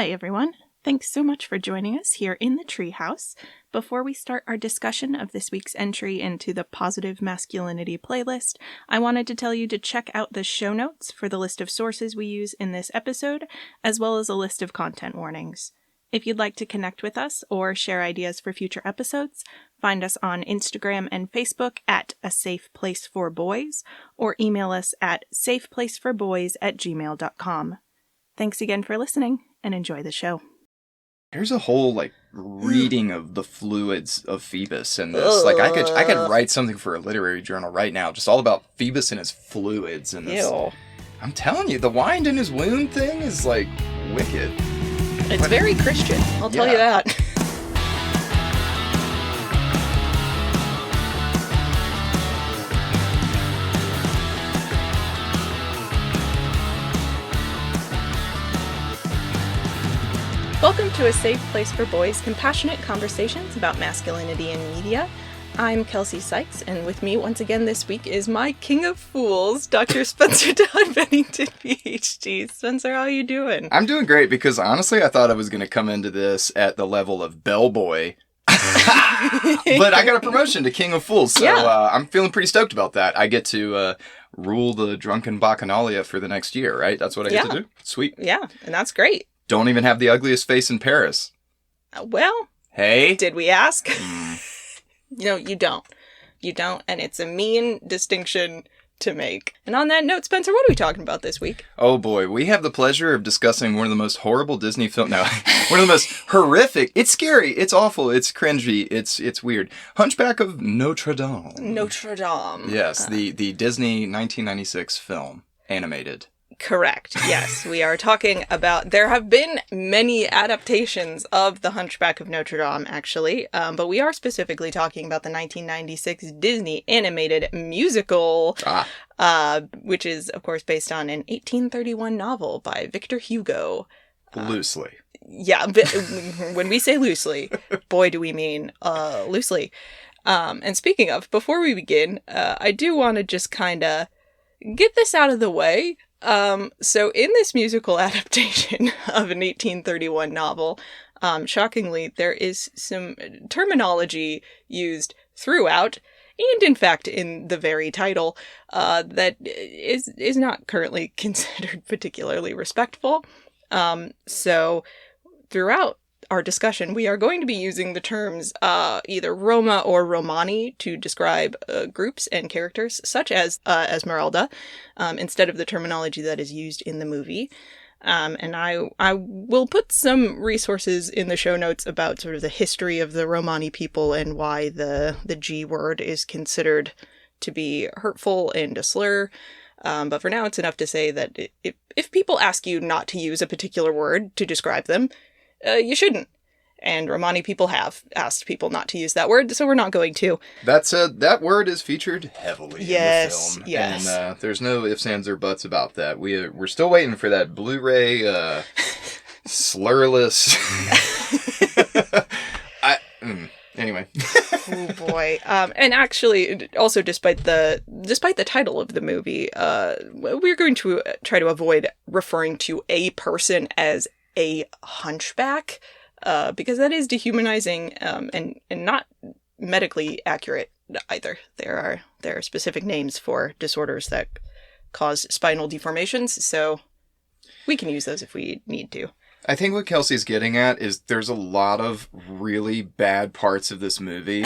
Hi, everyone. Thanks so much for joining us here in the Treehouse. Before we start our discussion of this week's entry into the Positive Masculinity playlist, I wanted to tell you to check out the show notes for the list of sources we use in this episode, as well as a list of content warnings. If you'd like to connect with us or share ideas for future episodes, find us on Instagram and Facebook at A Safe Place for Boys, or email us at safeplaceforboys@gmail.com. Thanks again for listening, and enjoy the show. There's a whole, reading of the fluids of Phoebus in this. I could write something for a literary journal right now, just all about Phoebus and his fluids in this. Ew. I'm telling you, the wind in his wound thing is, wicked. It's very Christian, I'll tell you that. Welcome to A Safe Place for Boys, compassionate conversations about masculinity in media. I'm Kelcee Sykes, and with me once again this week is my king of fools, Dr. Spencer Todd Bennington, PhD. Spencer, how are you doing? I'm doing great because honestly I thought I was going to come into this at the level of bellboy. But I got a promotion to king of fools, so I'm feeling pretty stoked about that. I get to rule the drunken bacchanalia for the next year, right? That's what I get to do? Sweet. Yeah, and that's great. Don't even have the ugliest face in Paris. Well, hey? Did we ask? No, you don't. You don't, and it's a mean distinction to make. And on that note, Spencer, what are we talking about this week? Oh boy, we have the pleasure of discussing one of the most horrible Disney films. No, one of the most horrific. It's scary. It's awful. It's cringy. It's weird. Hunchback of Notre Dame. Notre Dame. Yes, the Disney 1996 film, animated. Correct. Yes, we are talking about, there have been many adaptations of The Hunchback of Notre Dame, actually, but we are specifically talking about the 1996 Disney animated musical, which is, of course, based on an 1831 novel by Victor Hugo. Loosely. Yeah, when we say loosely, boy, do we mean loosely. And speaking of, before we begin, I do want to just kind of get this out of the way. So in this musical adaptation of an 1831 novel, shockingly, there is some terminology used throughout, and in fact in the very title, that is not currently considered particularly respectful. So throughout our discussion, we are going to be using the terms either Roma or Romani to describe groups and characters, such as Esmeralda, instead of the terminology that is used in the movie. And I will put some resources in the show notes about sort of the history of the Romani people and why the G word is considered to be hurtful and a slur. But for now, it's enough to say that if people ask you not to use a particular word to describe them, you shouldn't. And Romani people have asked people not to use that word, so we're not going to. That word is featured heavily in the film. Yes. And there's no ifs, ands, or buts about that. We're still waiting for that Blu-ray slurless. Anyway. Oh boy. And actually, also despite the title of the movie, we're going to try to avoid referring to a person as a hunchback, because that is dehumanizing and not medically accurate either. There are specific names for disorders that cause spinal deformations, so we can use those if we need to. I think what Kelcee's getting at is there's a lot of really bad parts of this movie.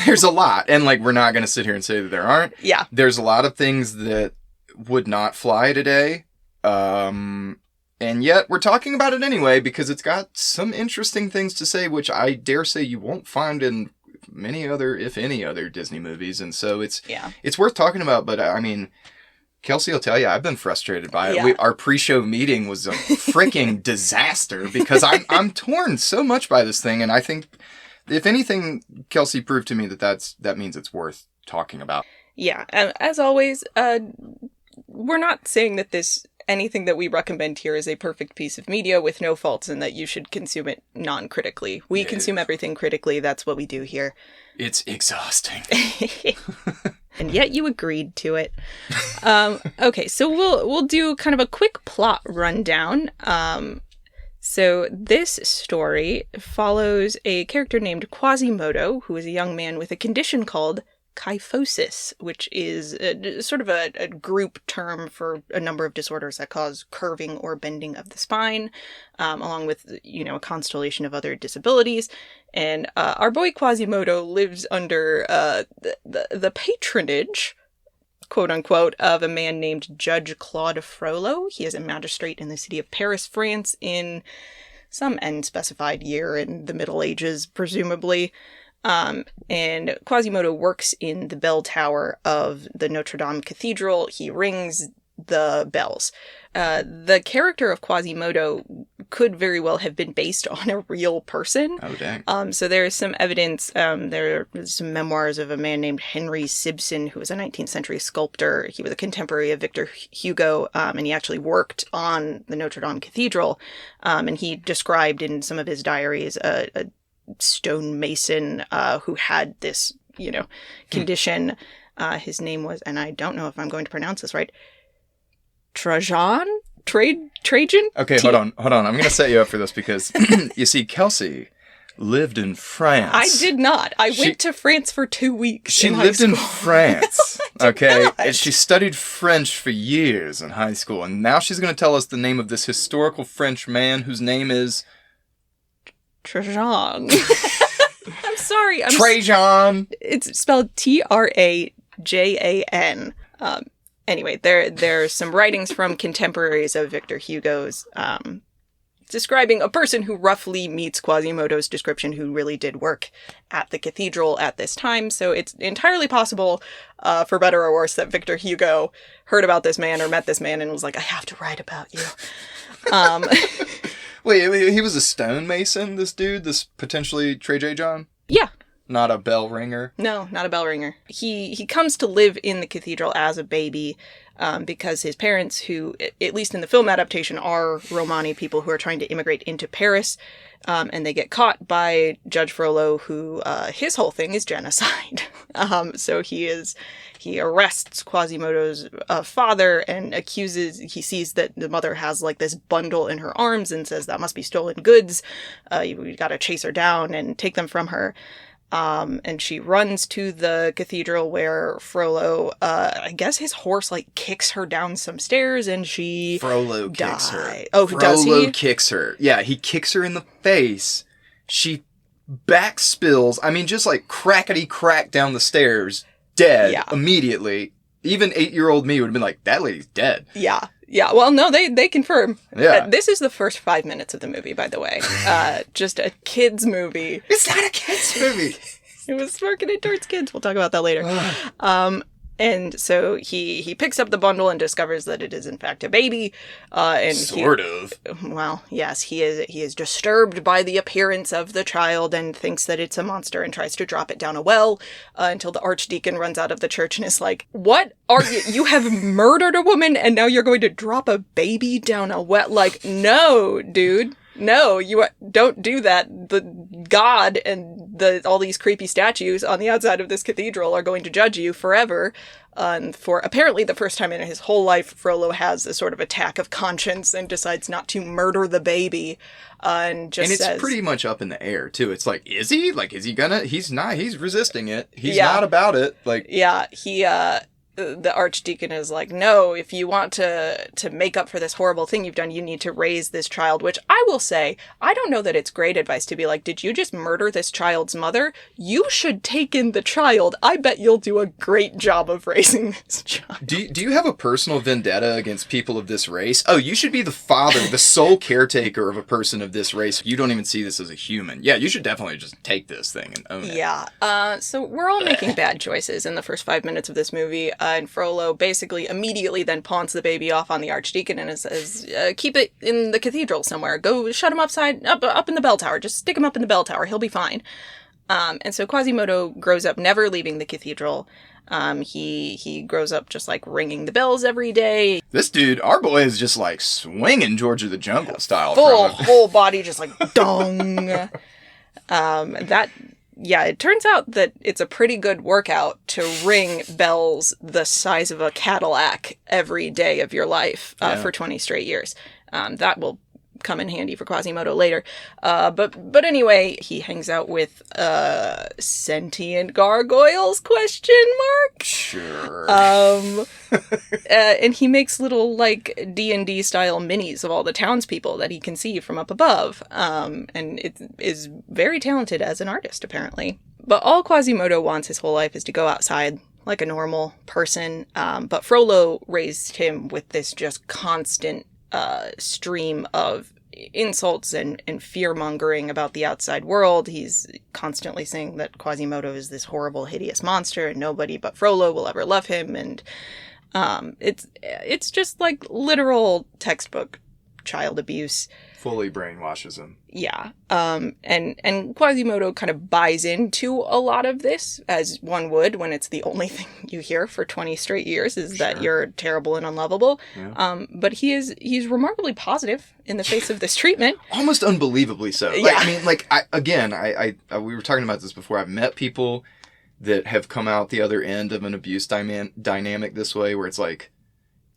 There's a lot, and we're not going to sit here and say that there aren't. Yeah. There's a lot of things that would not fly today. And yet, we're talking about it anyway, because it's got some interesting things to say, which I dare say you won't find in many other, if any other, Disney movies. And so it's worth talking about, but I mean, Kelcee will tell you, I've been frustrated by it. Yeah. Our pre-show meeting was a freaking disaster, because I'm torn so much by this thing, and I think, if anything, Kelcee proved to me that means it's worth talking about. Yeah, and as always, we're not saying that anything that we recommend here is a perfect piece of media with no faults and that you should consume it non-critically. We consume everything critically. That's what we do here. It's exhausting. And yet you agreed to it. Okay, so we'll do kind of a quick plot rundown. So this story follows a character named Quasimodo, who is a young man with a condition called kyphosis, which is sort of a group term for a number of disorders that cause curving or bending of the spine, along with, a constellation of other disabilities. And our boy Quasimodo lives under the patronage, quote unquote, of a man named Judge Claude Frollo. He is a magistrate in the city of Paris, France, in some unspecified year in the Middle Ages, presumably. And Quasimodo works in the bell tower of the Notre Dame Cathedral. He rings the bells. The character of Quasimodo could very well have been based on a real person. Oh, dang. So there is some evidence. There are some memoirs of a man named Henry Sibson, who was a 19th century sculptor. He was a contemporary of Victor Hugo, and he actually worked on the Notre Dame Cathedral. And he described in some of his diaries a stonemason who had this, condition. His name was, and I don't know if I'm going to pronounce this right, Trajan? Trajan? Okay, hold on. I'm going to set you up for this because, you see, Kelcee lived in France. I did not. I went to France for 2 weeks. She lived in France, okay? And she studied French for years in high school. And now she's going to tell us the name of this historical French man whose name is... Trajan. I'm sorry. Trajan. It's spelled Trajan. Anyway, there's some writings from contemporaries of Victor Hugo's describing a person who roughly meets Quasimodo's description, who really did work at the cathedral at this time. So it's entirely possible, for better or worse, that Victor Hugo heard about this man or met this man and was like, I have to write about you. Wait, he was a stonemason, this dude? This potentially Trajan? Yeah. Not a bell ringer? No, not a bell ringer. He comes to live in the cathedral as a baby because his parents, who, at least in the film adaptation, are Romani people who are trying to immigrate into Paris, and they get caught by Judge Frollo, who his whole thing is genocide. So he arrests Quasimodo's father and he sees that the mother has like this bundle in her arms and says that must be stolen goods. We gotta chase her down and take them from her. And she runs to the cathedral where Frollo, I guess his horse like kicks her down some stairs and she Frollo kicks her. Oh, does he? Frollo kicks her. Yeah, he kicks her in the face. She back spills. I mean, just like crackety crack down the stairs. Dead immediately. Even 8-year-old me would have been like, that lady's dead. Yeah. Yeah, well, no, they confirm. Yeah. This is the first 5 minutes of the movie, by the way. Just a kid's movie. It's not a kid's movie. It was marketed towards kids. We'll talk about that later. And so he picks up the bundle and discovers that it is in fact a baby. And sort of. Well, yes, he is disturbed by the appearance of the child and thinks that it's a monster and tries to drop it down a well until the archdeacon runs out of the church and is like, "What are you? You have murdered a woman and now you're going to drop a baby down a well?" Like, no, dude. No, you don't do that. The God and all these creepy statues on the outside of this cathedral are going to judge you forever. For apparently the first time in his whole life, Frollo has a sort of attack of conscience and decides not to murder the baby. And it's pretty much up in the air, too. It's like, is he? Like, is he gonna? He's not. He's resisting it. He's not about it. Like, yeah, the archdeacon is like, no, if you want to make up for this horrible thing you've done, you need to raise this child, which I will say, I don't know that it's great advice to be like, did you just murder this child's mother? You should take in the child. I bet you'll do a great job of raising this child. Do you have a personal vendetta against people of this race? Oh, you should be the father, the sole caretaker of a person of this race. You don't even see this as a human. Yeah, you should definitely just take this thing and own it. Yeah. So we're all making bad choices in the first 5 minutes of this movie. And Frollo basically immediately then pawns the baby off on the archdeacon and says, keep it in the cathedral somewhere. Go shut him up in the bell tower. Just stick him up in the bell tower. He'll be fine. And so Quasimodo grows up never leaving the cathedral. He grows up just like ringing the bells every day. This dude, our boy, is just like swinging George of the Jungle style. Whole body just like dong. It turns out that it's a pretty good workout to ring bells the size of a Cadillac every day of your life for 20 straight years. That will come in handy for Quasimodo later. But anyway, he hangs out with sentient gargoyles, question mark? Sure. And he makes little, like, D&D style minis of all the townspeople that he can see from up above. And it is very talented as an artist, apparently. But all Quasimodo wants his whole life is to go outside like a normal person. But Frollo raised him with this just constant stream of insults and fear-mongering about the outside world. He's constantly saying that Quasimodo is this horrible, hideous monster and nobody but Frollo will ever love him. And it's just like literal textbook child abuse. Fully brainwashes him. Yeah. And Quasimodo kind of buys into a lot of this, as one would when it's the only thing you hear for 20 straight years is that you're terrible and unlovable. Yeah. But he's remarkably positive in the face of this treatment. Almost unbelievably so. Like, yeah. I mean, like, we were talking about this before. I've met people that have come out the other end of an abuse dynamic this way, where it's like,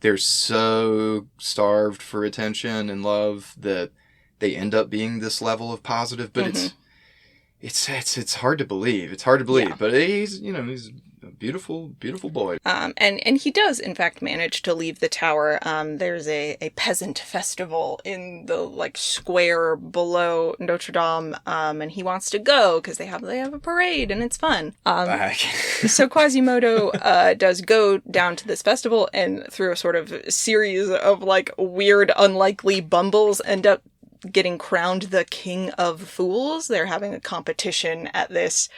they're so starved for attention and love that they end up being this level of positive, but it's hard to believe. It's hard to believe, but he's a beautiful, beautiful boy. And he does, in fact, manage to leave the tower. There's a peasant festival in the, like, square below Notre Dame, and he wants to go because they have a parade and it's fun. So Quasimodo does go down to this festival, and through a sort of series of, like, weird, unlikely bumbles, end up getting crowned the King of Fools. They're having a competition at this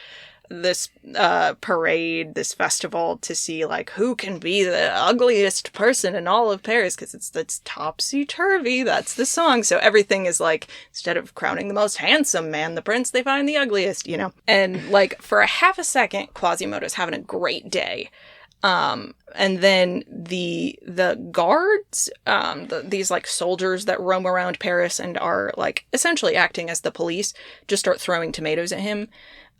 parade, this festival, to see, like, who can be the ugliest person in all of Paris, because it's topsy-turvy. That's the song. So everything is like, instead of crowning the most handsome man, the prince, they find the ugliest, you know? And, like, for a half a second, Quasimodo's having a great day. And then the guards, these, like, soldiers that roam around Paris and are, like, essentially acting as the police, just start throwing tomatoes at him.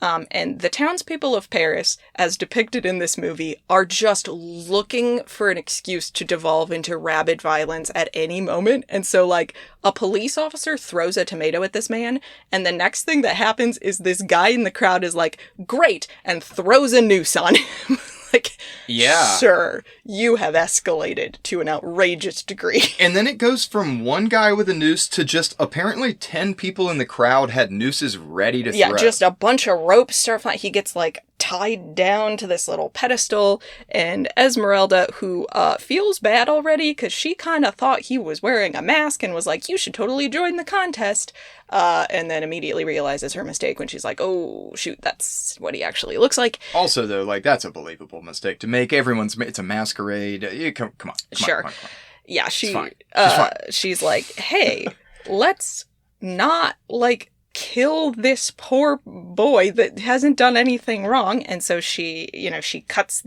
And the townspeople of Paris, as depicted in this movie, are just looking for an excuse to devolve into rabid violence at any moment. And so, like, a police officer throws a tomato at this man, and the next thing that happens is this guy in the crowd is like, great, and throws a noose on him. Like, yeah, sir, you have escalated to an outrageous degree. And then it goes from one guy with a noose to just apparently 10 people in the crowd had nooses ready to throw. Yeah, just a bunch of ropes start flying. He gets, like, tied down to this little pedestal, and Esmeralda, who feels bad already because she kind of thought he was wearing a mask and was like, you should totally join the contest, and then immediately realizes her mistake when she's like, oh shoot, that's what he actually looks like. Also, though, like, that's a believable mistake to make. It's a masquerade. Come on. Sure. Come on. Yeah, she's like, hey, let's not, like, kill this poor boy that hasn't done anything wrong. And so she cuts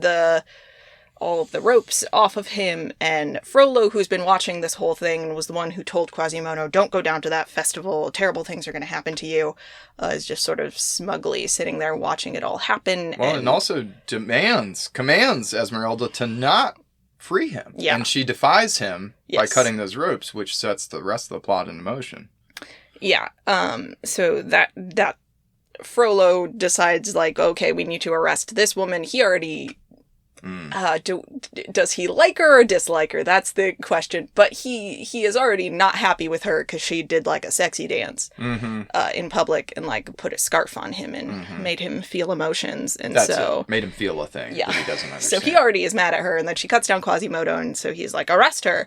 all of the ropes off of him, and Frollo, who's been watching this whole thing and was the one who told Quasimodo, don't go down to that festival, terrible things are going to happen to you, is just sort of smugly sitting there watching it all happen. Well, and also commands Esmeralda to not free him. Yeah. And she defies him by cutting those ropes, which sets the rest of the plot into motion. Yeah. So that Frollo decides, like, okay, we need to arrest this woman. He already... does he like her or dislike her? That's the question. But he is already not happy with her because she did, like, a sexy dance in public and, like, put a scarf on him and made him feel emotions. And made him feel a thing that he doesn't understand. So he already is mad at her, and then she cuts down Quasimodo, and so he's like, arrest her.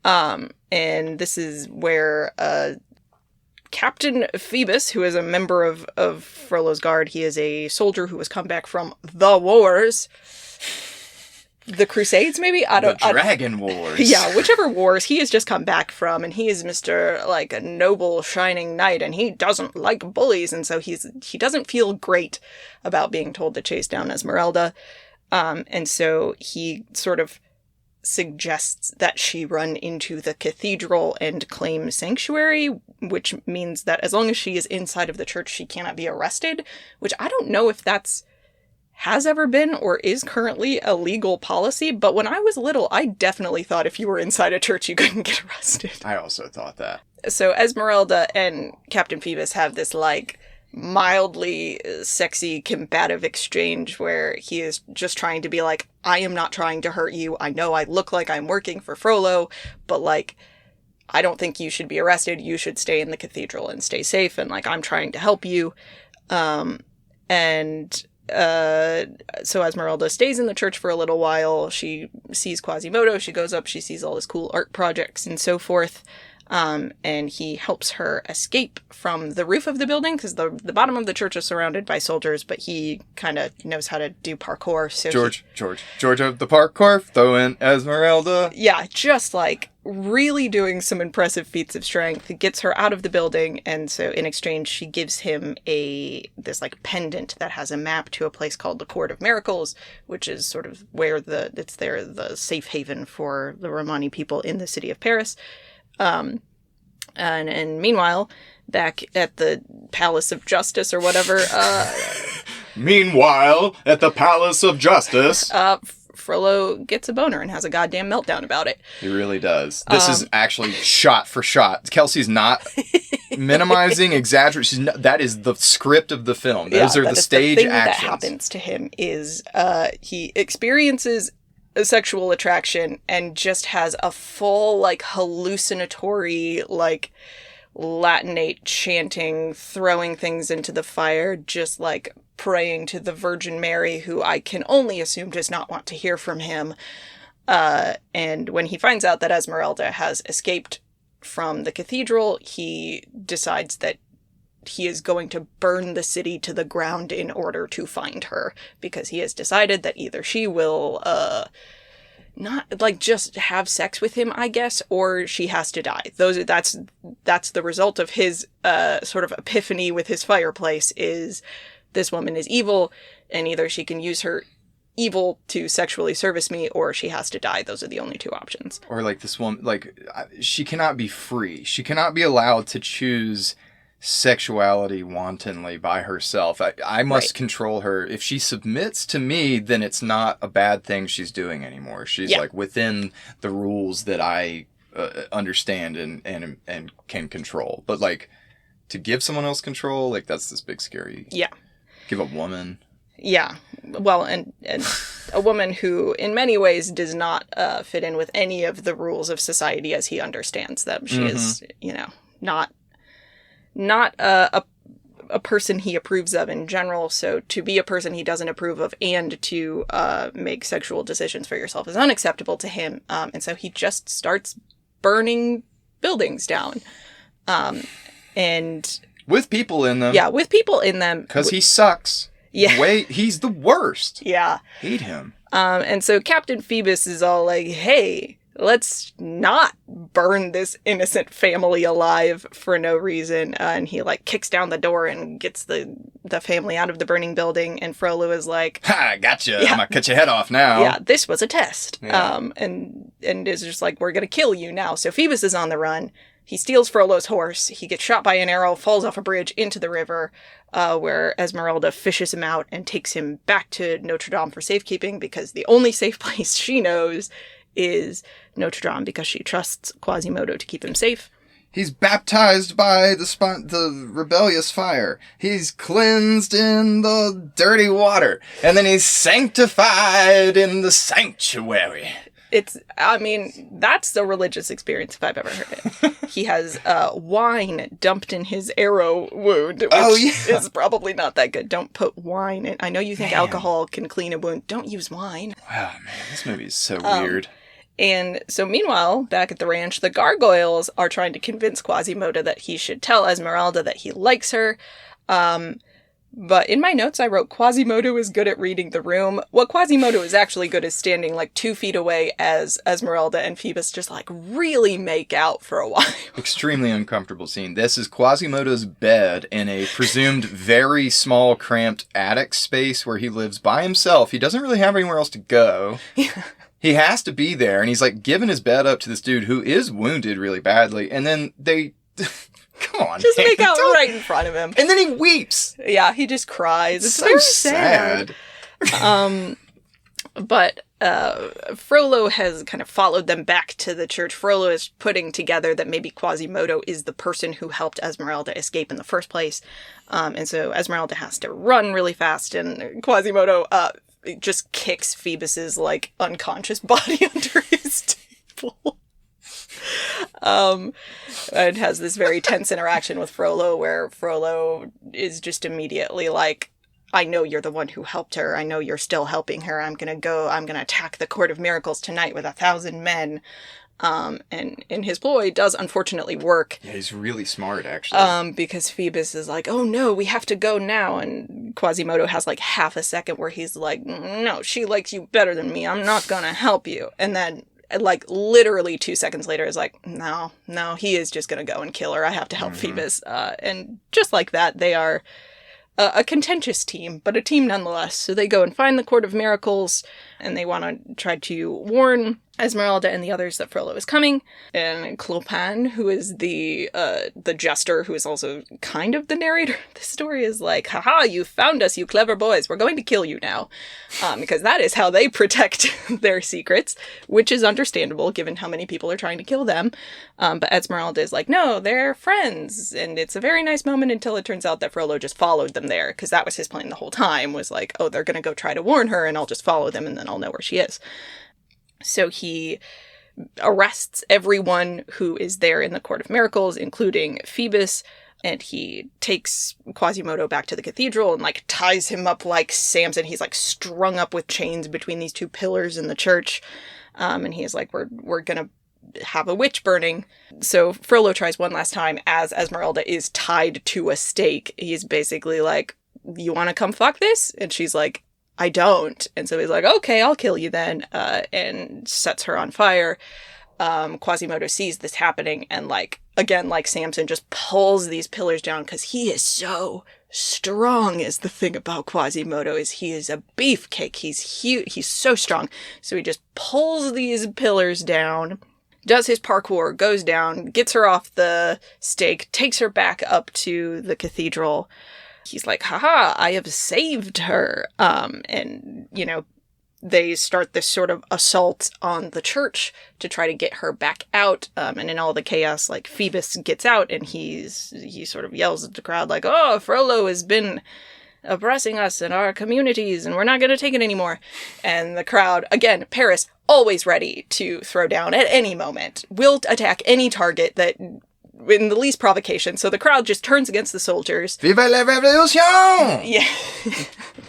And this is where Captain Phoebus, who is a member of Frollo's guard, he is a soldier who has come back from the wars. The Crusades, maybe? The Dragon Wars. Yeah, whichever wars he has just come back from, and he is Mr. like a noble, shining knight, and he doesn't like bullies, and so he doesn't feel great about being told to chase down Esmeralda, and so he sort of suggests that she run into the cathedral and claim sanctuary, which means that as long as she is inside of the church, she cannot be arrested, which I don't know if that's has ever been or is currently a legal policy, but when I was little, I definitely thought if you were inside a church, you couldn't get arrested. I also thought that. So Esmeralda and Captain Phoebus have this, like, mildly sexy combative exchange where he is just trying to be like, I am not trying to hurt you. I know I look like I'm working for Frollo, but, like, I don't think you should be arrested. You should stay in the cathedral and stay safe. And, like, I'm trying to help you. So Esmeralda stays in the church for a little while. She sees Quasimodo. She goes up. She sees all his cool art projects and so forth. And he helps her escape from the roof of the building because the bottom of the church is surrounded by soldiers, but he kind of knows how to do parkour. So George of the parkour, throw in Esmeralda. Yeah, just like really doing some impressive feats of strength. Gets her out of the building, and so in exchange, she gives him this like pendant that has a map to a place called the Court of Miracles, which is sort of where the safe haven for the Romani people in the city of Paris. And meanwhile, back at the Palace of Justice or whatever, Meanwhile, at the Palace of Justice, Frollo gets a boner and has a goddamn meltdown about it. He really does. This is actually shot for shot. Kelcee's not minimizing, exaggerating. That is the script of the film. Those are the stage the thing actions. That happens to him is he experiences a sexual attraction and just has a full, like, hallucinatory, like, Latinate chanting, throwing things into the fire, just, like, praying to the Virgin Mary, who I can only assume does not want to hear from him. And when he finds out that Esmeralda has escaped from the cathedral, he decides that he is going to burn the city to the ground in order to find her, because he has decided that either she will, not, like, just have sex with him, I guess, or she has to die. That's the result of his, sort of epiphany with his fireplace, is this woman is evil, and either she can use her evil to sexually service me, or she has to die. Those are the only two options. Or, like, this woman, like, she cannot be free. She cannot be allowed to choose sexuality wantonly by herself. I must control her. If she submits to me, then it's not a bad thing she's doing anymore. She's like within the rules that I understand and can control. But, like, to give someone else control, like, that's this big scary. Yeah. Give a woman. Yeah. Well, and a woman who in many ways does not fit in with any of the rules of society as he understands them. She is, not a person he approves of in general. So to be a person he doesn't approve of and to make sexual decisions for yourself is unacceptable to him. And so he just starts burning buildings down. And with people in them. Yeah, with people in them. Because he sucks. Yeah. He's the worst. Yeah. Hate him. And so Captain Phoebus is all like, hey, let's not burn this innocent family alive for no reason. And he, like, kicks down the door and gets the family out of the burning building. And Frollo is like, ha, gotcha. Yeah. I'm going to cut your head off now. Yeah, this was a test. Yeah. And is just like, we're going to kill you now. So Phoebus is on the run. He steals Frollo's horse. He gets shot by an arrow, falls off a bridge into the river, where Esmeralda fishes him out and takes him back to Notre Dame for safekeeping, because the only safe place she knows is Notre Dame, because she trusts Quasimodo to keep him safe. He's baptized by the rebellious fire. He's cleansed in the dirty water. And then he's sanctified in the sanctuary. That's the religious experience if I've ever heard it. He has wine dumped in his arrow wound, which is probably not that good. Don't put wine in. I know you think alcohol can clean a wound. Don't use wine. Wow, man, this movie is so weird. And so meanwhile, back at the ranch, the gargoyles are trying to convince Quasimodo that he should tell Esmeralda that he likes her. But in my notes, I wrote Quasimodo is good at reading the room. What Quasimodo is actually good is standing like 2 feet away as Esmeralda and Phoebus just like really make out for a while. Extremely uncomfortable scene. This is Quasimodo's bed in a presumed very small, cramped attic space where he lives by himself. He doesn't really have anywhere else to go. Yeah. He has to be there, and he's like giving his bed up to this dude who is wounded really badly, and then they... Come on, just make out right in front of him. And then he weeps. Yeah, he just cries. It's so very sad. But Frollo has kind of followed them back to the church. Frollo is putting together that maybe Quasimodo is the person who helped Esmeralda escape in the first place. And so Esmeralda has to run really fast, and Quasimodo just kicks Phoebus's, like, unconscious body under his table. And has this very tense interaction with Frollo, where Frollo is just immediately like, I know you're the one who helped her. I know you're still helping her. I'm going to attack the Court of Miracles tonight with 1,000 men. And his ploy does unfortunately work. Yeah, he's really smart, actually. Because Phoebus is like, oh no, we have to go now. And Quasimodo has like half a second where he's like, no, she likes you better than me. I'm not going to help you. And then like literally 2 seconds later is like, no, he is just going to go and kill her. I have to help Phoebus. And just like that, they are a contentious team, but a team nonetheless. So they go and find the Court of Miracles, and they want to try to warn Esmeralda and the others that Frollo is coming. And Clopin, who is the jester, who is also kind of the narrator of the story, is like, haha, you found us, you clever boys. We're going to kill you now. Because that is how they protect their secrets, which is understandable given how many people are trying to kill them. But Esmeralda is like, no, they're friends. And it's a very nice moment until it turns out that Frollo just followed them there, because that was his plan the whole time, was like, oh, they're going to go try to warn her, and I'll just follow them, and then I'll know where she is. So he arrests everyone who is there in the Court of Miracles, including Phoebus, and he takes Quasimodo back to the cathedral and, like, ties him up like Samson. He's, like, strung up with chains between these two pillars in the church, and he is like, we're gonna have a witch burning. So Frollo tries one last time as Esmeralda is tied to a stake. He's basically like, you want to come fuck this? And she's like, I don't. And so he's like, okay, I'll kill you then, and sets her on fire. Quasimodo sees this happening and, like, again, like Samson, just pulls these pillars down because he is so strong. Is the thing about Quasimodo, is he is a beefcake. He's huge. He's so strong. So he just pulls these pillars down, does his parkour, goes down, gets her off the stake, takes her back up to the cathedral. He's like, haha, I have saved her. And, you know, they start this sort of assault on the church to try to get her back out. And in all the chaos, like, Phoebus gets out and he sort of yells at the crowd like, oh, Frollo has been oppressing us and our communities and we're not going to take it anymore. And the crowd, again, Paris, always ready to throw down at any moment, will attack any target that in the least provocation. So the crowd just turns against the soldiers. Vive la révolution! Yeah.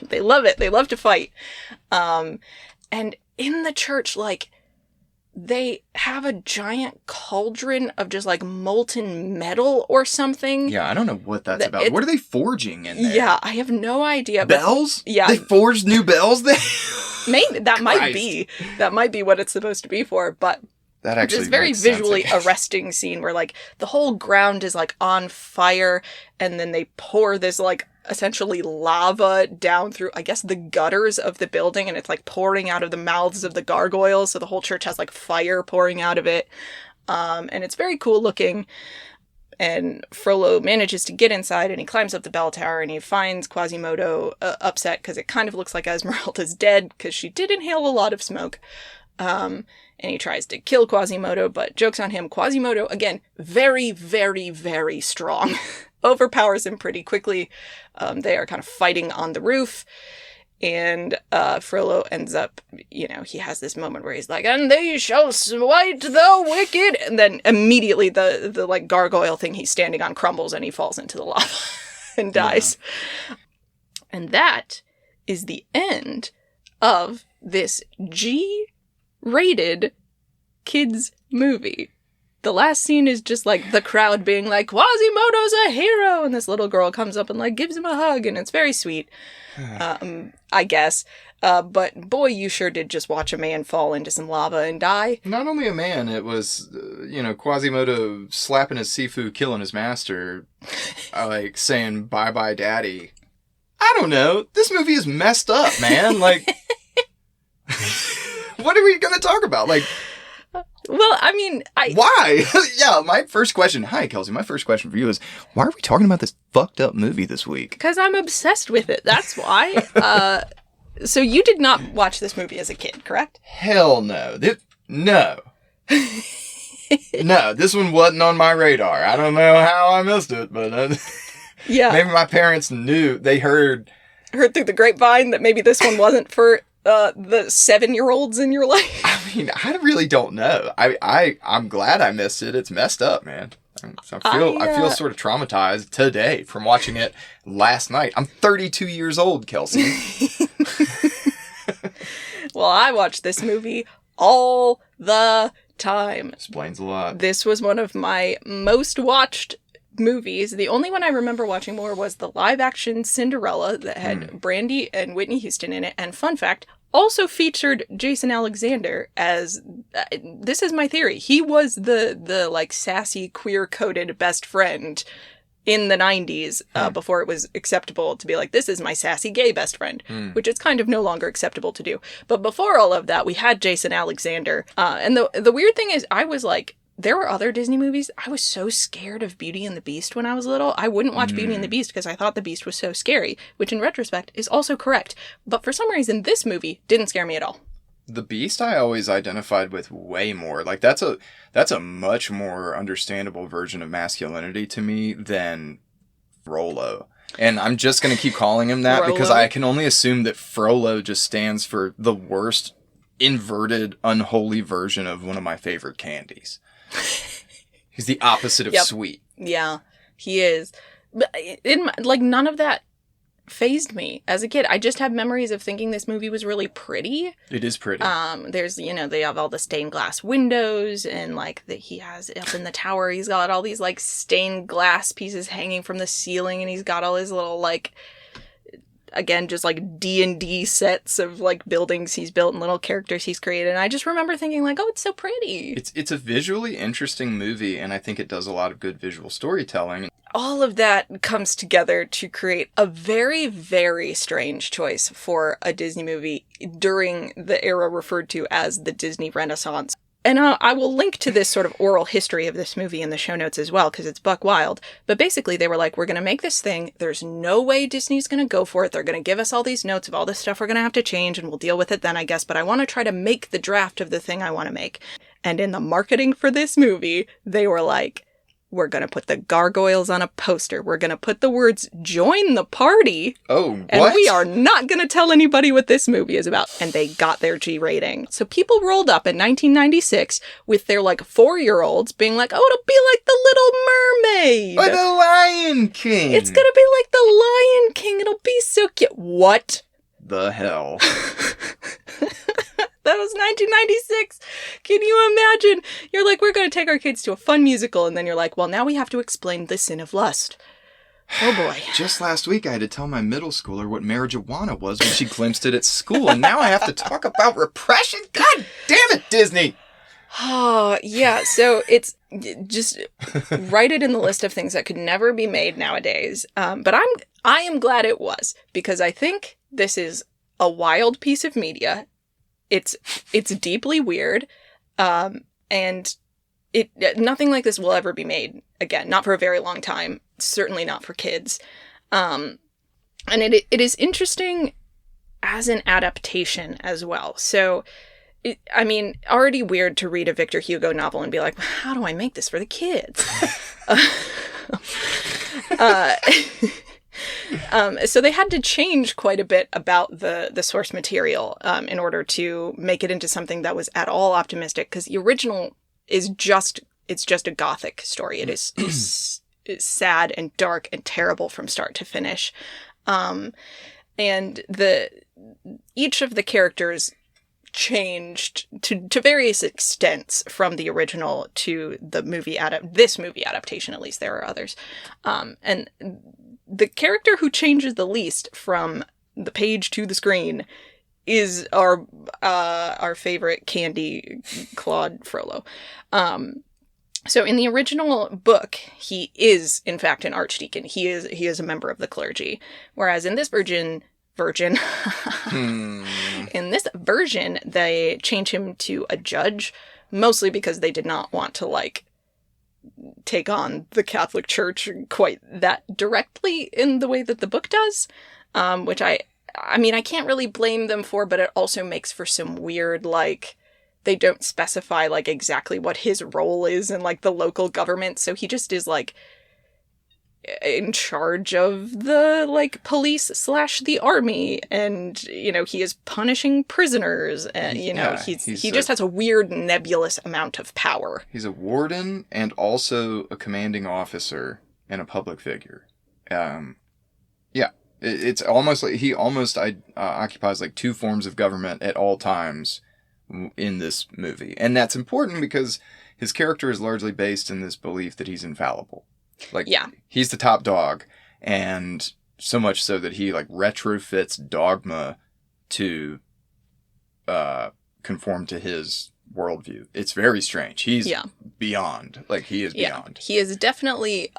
They love it. They love to fight. And in the church, like, they have a giant cauldron of just, like, molten metal or something. Yeah, I don't know what that's about. What are they forging in there? Yeah, I have no idea. Bells? Yeah. They forged new bells there? Maybe. That might be. That might be what it's supposed to be for, but that actually this very makes visually sense. arresting scene where, like, the whole ground is, like, on fire, and then they pour this, like, essentially lava down through, I guess, the gutters of the building, and it's, like, pouring out of the mouths of the gargoyles, so the whole church has, like, fire pouring out of it. And it's very cool looking. And Frollo manages to get inside, and he climbs up the bell tower, and he finds Quasimodo upset, because it kind of looks like Esmeralda's dead, because she did inhale a lot of smoke. And he tries to kill Quasimodo, but joke's on him. Quasimodo, again, very, very, very strong. Overpowers him pretty quickly. They are kind of fighting on the roof. And Frollo ends up, you know, he has this moment where he's like, and they shall smite the wicked. And then immediately the like, gargoyle thing he's standing on crumbles and he falls into the lava and dies. Yeah. And that is the end of this G-rated kids movie. The last scene is just, like, the crowd being like, Quasimodo's a hero! And this little girl comes up and, like, gives him a hug, and it's very sweet. I guess. But, boy, you sure did just watch a man fall into some lava and die. Not only a man, it was, you know, Quasimodo slapping his Sifu, killing his master, like, saying, bye-bye, daddy. I don't know. This movie is messed up, man. Like, what are we going to talk about? Like, well, I mean, why? Yeah, my first question. Hi, Kelcee. My first question for you is, why are we talking about this fucked up movie this week? Because I'm obsessed with it. That's why. So you did not watch this movie as a kid, correct? Hell no. No. No, this one wasn't on my radar. I don't know how I missed it, but yeah, maybe my parents knew. They heard through the grapevine that maybe this one wasn't for the 7-year-olds in your life. I mean, I really don't know. I'm glad I missed it. It's messed up, man. I feel sort of traumatized today from watching it last night. I'm 32 years old, Kelcee. Well, I watched this movie all the time. Explains a lot. This was one of my most watched movies. The only one I remember watching more was the live-action Cinderella that had Brandy and Whitney Houston in it. And fun fact, also featured Jason Alexander as, this is my theory, he was the like sassy queer-coded best friend in the 90s before it was acceptable to be like, this is my sassy gay best friend, which is kind of no longer acceptable to do. But before all of that, we had Jason Alexander. And the weird thing is, I was like, there were other Disney movies. I was so scared of Beauty and the Beast when I was little. I wouldn't watch Beauty and the Beast because I thought the Beast was so scary, which in retrospect is also correct. But for some reason, this movie didn't scare me at all. The Beast I always identified with way more. Like, that's a much more understandable version of masculinity to me than Frollo. And I'm just going to keep calling him that because I can only assume that Frollo just stands for the worst, inverted, unholy version of one of my favorite candies. He's the opposite of sweet. Yeah, he is. But none of that fazed me as a kid. I just have memories of thinking this movie was really pretty. It is pretty. There's, they have all the stained glass windows and like that he has up in the tower. He's got all these like stained glass pieces hanging from the ceiling, and he's got all his little like, again, just like D&D sets of like buildings he's built and little characters he's created. And I just remember thinking like, oh, it's so pretty. It's a visually interesting movie, and I think it does a lot of good visual storytelling. All of that comes together to create a very, very strange choice for a Disney movie during the era referred to as the Disney Renaissance. And I will link to this sort of oral history of this movie in the show notes as well, because it's buck wild. But basically, they were like, we're going to make this thing. There's no way Disney's going to go for it. They're going to give us all these notes of all this stuff we're going to have to change, and we'll deal with it then, I guess. But I want to try to make the draft of the thing I want to make. And in the marketing for this movie, they were like, we're going to put the gargoyles on a poster. We're going to put the words, join the party. Oh, what? And we are not going to tell anybody what this movie is about. And they got their G rating. So people rolled up in 1996 with their like 4-year-olds being like, oh, it'll be like the Little Mermaid. Or the Lion King. It's going to be like the Lion King. It'll be so cute. What the hell? That was 1996. Can you imagine? You're like, we're going to take our kids to a fun musical. And then you're like, well, now we have to explain the sin of lust. Oh, boy. Just last week, I had to tell my middle schooler what marijuana was when she glimpsed it at school. And now I have to talk about repression? God damn it, Disney! Oh, yeah. So it's just write it in the list of things that could never be made nowadays. But I am glad it was, because I think this is a wild piece of media. It's deeply weird, and nothing like this will ever be made again. Not for a very long time. Certainly not for kids. And it is interesting as an adaptation as well. So, already weird to read a Victor Hugo novel and be like, how do I make this for the kids? So they had to change quite a bit about the source material in order to make it into something that was at all optimistic, because the original is just a gothic story. It is sad and dark and terrible from start to finish. And each of the characters changed to various extents from the original to the this movie adaptation. At least there are others. And the character who changes the least from the page to the screen is our favorite candy, Claude Frollo. So in the original book, he is in fact an archdeacon. He is a member of the clergy, whereas in this version, in this version, they change him to a judge, mostly because they did not want to take on the Catholic Church quite that directly in the way that the book does, which I I mean, I can't really blame them for, but it also makes for some weird, like, they don't specify, like, exactly what his role is in, like, the local government, so he just is, like, in charge of the, like, police / the army, and, you know, he is punishing prisoners, and, you know, he just has a weird nebulous amount of power. He's a warden and also a commanding officer and a public figure. It's almost like he occupies, like, two forms of government at all times in this movie. And that's important because his character is largely based in this belief that he's infallible. Like, he's the top dog, and so much so that he, like, retrofits dogma to conform to his worldview. It's very strange. He's beyond. Like, he is beyond. He is definitely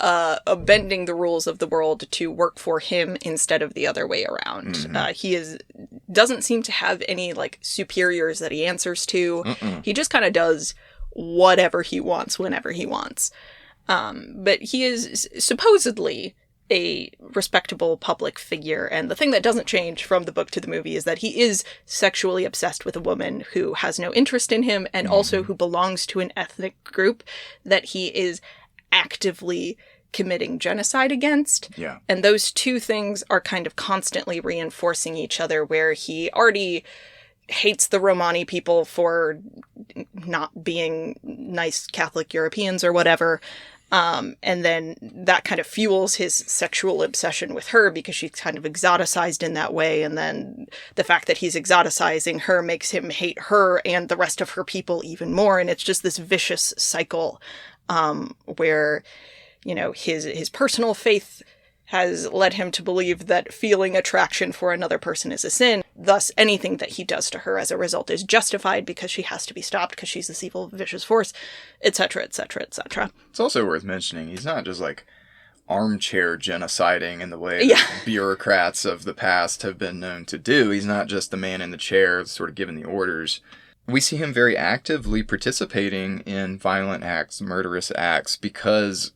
bending the rules of the world to work for him instead of the other way around. Mm-hmm. He doesn't seem to have any, like, superiors that he answers to. Mm-mm. He just kind of does whatever he wants whenever he wants. But he is supposedly a respectable public figure, and the thing that doesn't change from the book to the movie is that he is sexually obsessed with a woman who has no interest in him, and also who belongs to an ethnic group that he is actively committing genocide against. Yeah. And those two things are kind of constantly reinforcing each other, where he already hates the Romani people for not being nice Catholic Europeans or whatever. And then that kind of fuels his sexual obsession with her because she's kind of exoticized in that way. And then the fact that he's exoticizing her makes him hate her and the rest of her people even more. And it's just this vicious cycle, where, you know, his personal faith has led him to believe that feeling attraction for another person is a sin. Thus, anything that he does to her as a result is justified because she has to be stopped because she's this evil, vicious force, etc., etc., etc. It's also worth mentioning, he's not just, like, armchair genociding in the way that bureaucrats of the past have been known to do. He's not just the man in the chair sort of giving the orders. We see him very actively participating in violent acts, murderous acts, because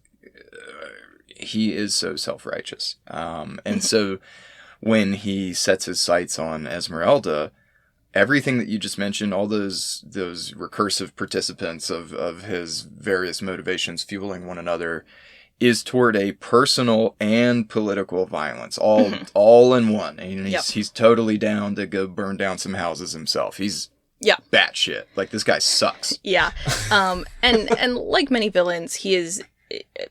he is so self-righteous. And so when he sets his sights on Esmeralda, everything that you just mentioned, all those recursive participants of his various motivations fueling one another, is toward a personal and political violence, all in one. And he's totally down to go burn down some houses himself. He's batshit. Like, this guy sucks. Yeah. And like many villains, he is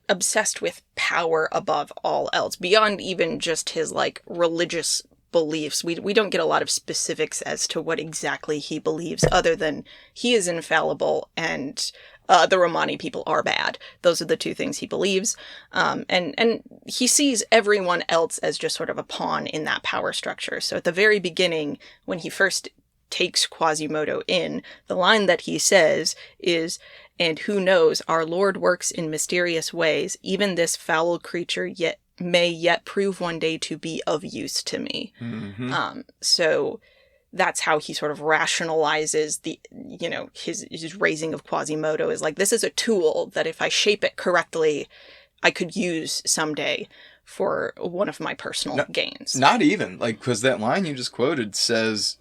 obsessed with power above all else, beyond even just his, like, religious beliefs. We don't get a lot of specifics as to what exactly he believes, other than he is infallible and the Romani people are bad. Those are the two things he believes. And he sees everyone else as just sort of a pawn in that power structure. So at the very beginning, when he first takes Quasimodo in, the line that he says is, "And who knows, our Lord works in mysterious ways. Even this foul creature may yet prove one day to be of use to me." Mm-hmm. So that's how he sort of rationalizes his raising of Quasimodo, is like, this is a tool that if I shape it correctly, I could use someday for one of my personal gains. Not even, like, because that line you just quoted says,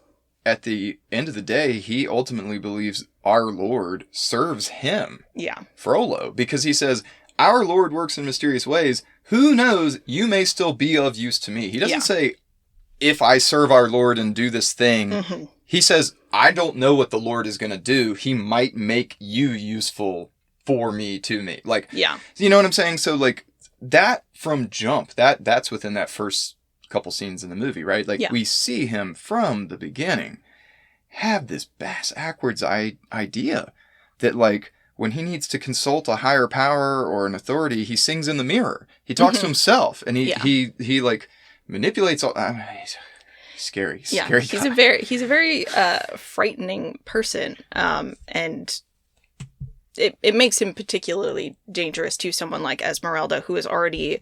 at the end of the day, he ultimately believes our Lord serves him. Yeah. Frollo. Because he says, our Lord works in mysterious ways. Who knows, you may still be of use to me. He doesn't say, if I serve our Lord and do this thing. Mm-hmm. He says, I don't know what the Lord is going to do. He might make you useful for me, to me. Like, you know what I'm saying? So, like, that from jump, that's within that first couple scenes in the movie, right? Like, we see him from the beginning have this bass-ackwards idea that, like, when he needs to consult a higher power or an authority, he sings in the mirror. He talks to himself, and he like manipulates all. He's scary. Yeah, scary guy. He's a very frightening person, and it makes him particularly dangerous to someone like Esmeralda, who is already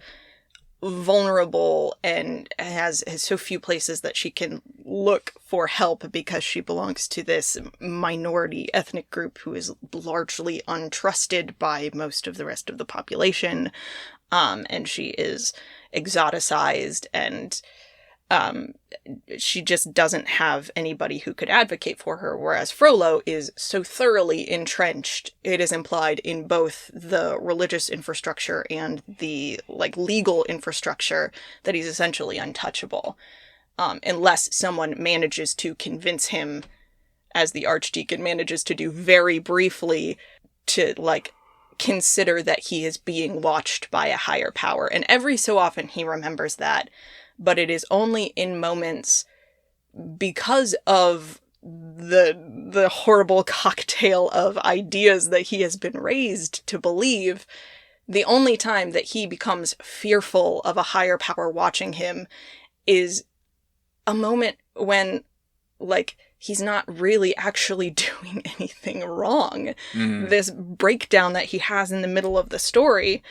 vulnerable and has so few places that she can look for help because she belongs to this minority ethnic group who is largely untrusted by most of the rest of the population. And she is exoticized and She just doesn't have anybody who could advocate for her, whereas Frollo is so thoroughly entrenched, it is implied, in both the religious infrastructure and the, like, legal infrastructure that he's essentially untouchable. Unless someone manages to convince him, as the Archdeacon manages to do very briefly, to, like, consider that he is being watched by a higher power. And every so often he remembers that, but it is only in moments because of the horrible cocktail of ideas that he has been raised to believe. The only time that he becomes fearful of a higher power watching him is a moment when, like, he's not really actually doing anything wrong. This breakdown that he has in the middle of the story,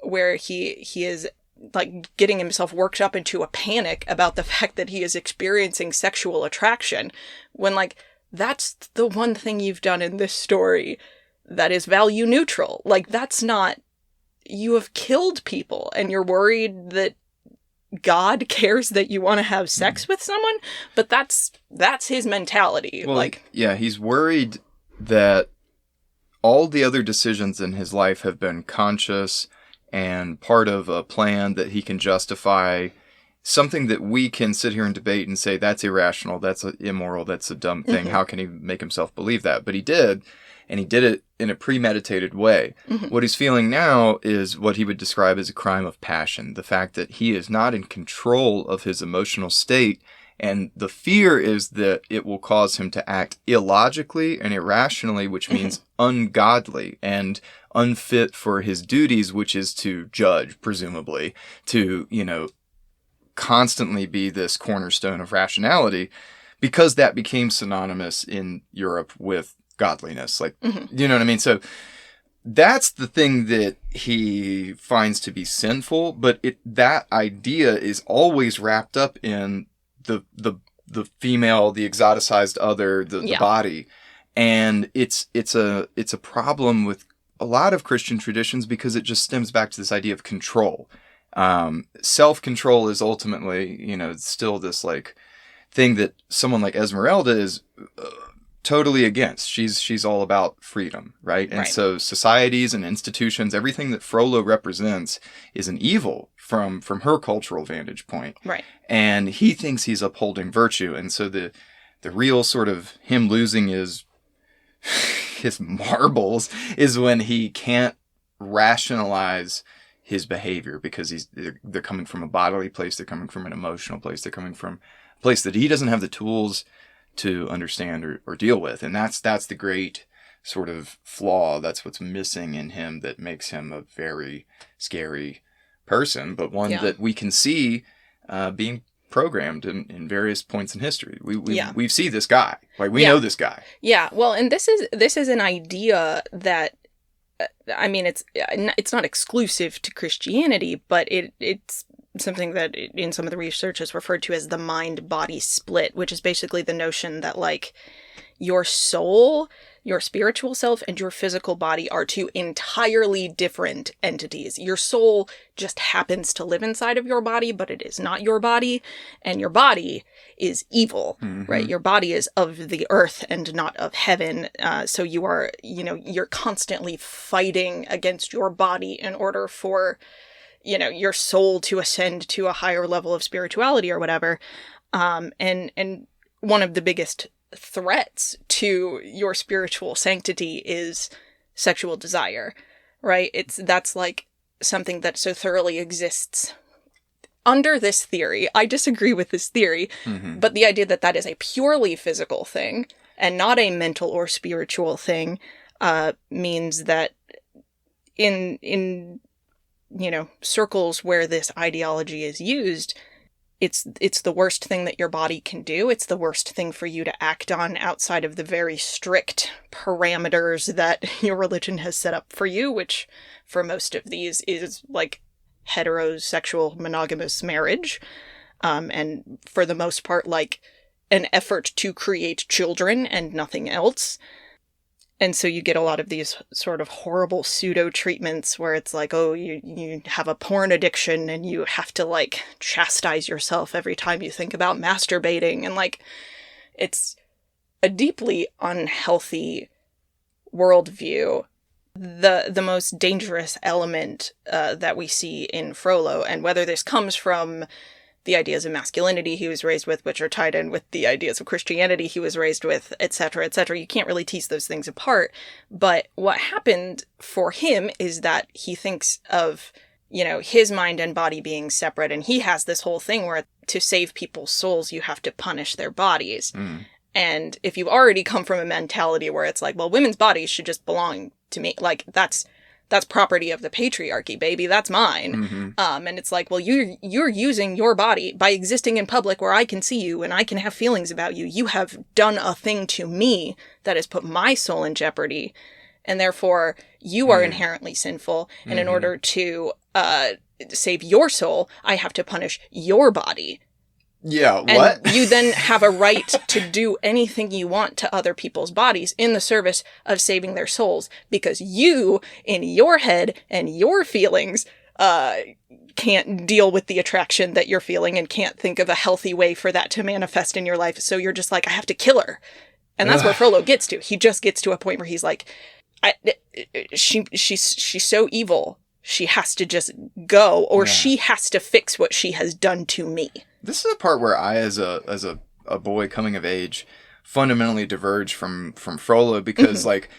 where he is, like, getting himself worked up into a panic about the fact that he is experiencing sexual attraction, when, like, that's the one thing you've done in this story that is value neutral. Like, that's not... You have killed people, and you're worried that God cares that you want to have sex with someone, but that's his mentality. Well, like, yeah, he's worried that all the other decisions in his life have been conscious and part of a plan that he can justify, something that we can sit here and debate and say that's irrational, that's immoral, that's a dumb thing. How can he make himself believe that? But he did, and he did it in a premeditated way. What he's feeling now is what he would describe as a crime of passion, the fact that he is not in control of his emotional state, and the fear is that it will cause him to act illogically and irrationally, which means ungodly and unfit for his duties, which is to judge, presumably, to, you know, constantly be this cornerstone of rationality, because that became synonymous in Europe with godliness. Like, you know what I mean? So that's the thing that he finds to be sinful, but that idea is always wrapped up in the female, the exoticized other, the body. And it's a problem with a lot of Christian traditions, because it just stems back to this idea of control. Self-control is ultimately, you know, still this, like, thing that someone like Esmeralda is totally against. She's all about freedom, right? And so societies and institutions, everything that Frollo represents is an evil from her cultural vantage point. Right. And he thinks he's upholding virtue. And so the real sort of him losing his marbles is when he can't rationalize his behavior, because they're coming from a bodily place, they're coming from an emotional place, they're coming from a place that he doesn't have the tools to understand or deal with. And that's the great sort of flaw. That's what's missing in him that makes him a very scary person, but one that we can see being programmed in various points in history. We see this guy. Like, we know this guy. Yeah. Well, and this is an idea that, I mean, it's not exclusive to Christianity, but it's something that in some of the research is referred to as the mind-body split, which is basically the notion that, like, your soul, your spiritual self, and your physical body are two entirely different entities. Your soul just happens to live inside of your body, but it is not your body, and your body is evil, right? Your body is of the earth and not of heaven. So you are, you know, you're constantly fighting against your body in order for, you know, your soul to ascend to a higher level of spirituality or whatever. And one of the biggest threats to your spiritual sanctity is sexual desire, right? That's like something that so thoroughly exists under this theory. I disagree with this theory, but the idea that is a purely physical thing and not a mental or spiritual thing means that in you know, circles where this ideology is used, it's the worst thing that your body can do. It's the worst thing for you to act on outside of the very strict parameters that your religion has set up for you, which for most of these is like heterosexual monogamous marriage. And for the most part, like an effort to create children and nothing else. And so you get a lot of these sort of horrible pseudo treatments where it's like, oh, you have a porn addiction and you have to like chastise yourself every time you think about masturbating. And like, it's a deeply unhealthy worldview. The most dangerous element that we see in Frollo, and whether this comes from the ideas of masculinity he was raised with, which are tied in with the ideas of Christianity he was raised with, etc., etc. You can't really tease those things apart. But what happened for him is that he thinks of, you know, his mind and body being separate, and he has this whole thing where to save people's souls, you have to punish their bodies. And if you already come from a mentality where it's like, well, women's bodies should just belong to me, like that's property of the patriarchy, baby. That's mine. And it's like, well, you're using your body by existing in public where I can see you and I can have feelings about you. You have done a thing to me that has put my soul in jeopardy. And therefore, you are inherently sinful. And in order to save your soul, I have to punish your body. Yeah, what? And you then have a right to do anything you want to other people's bodies in the service of saving their souls, because you, in your head and your feelings, can't deal with the attraction that you're feeling and can't think of a healthy way for that to manifest in your life. So you're just like, I have to kill her. And that's where Frollo gets to. He just gets to a point where he's like, she's so evil. She has to just go, or she has to fix what she has done to me. This is a part where I, as a boy coming of age, fundamentally diverge from Frollo, because like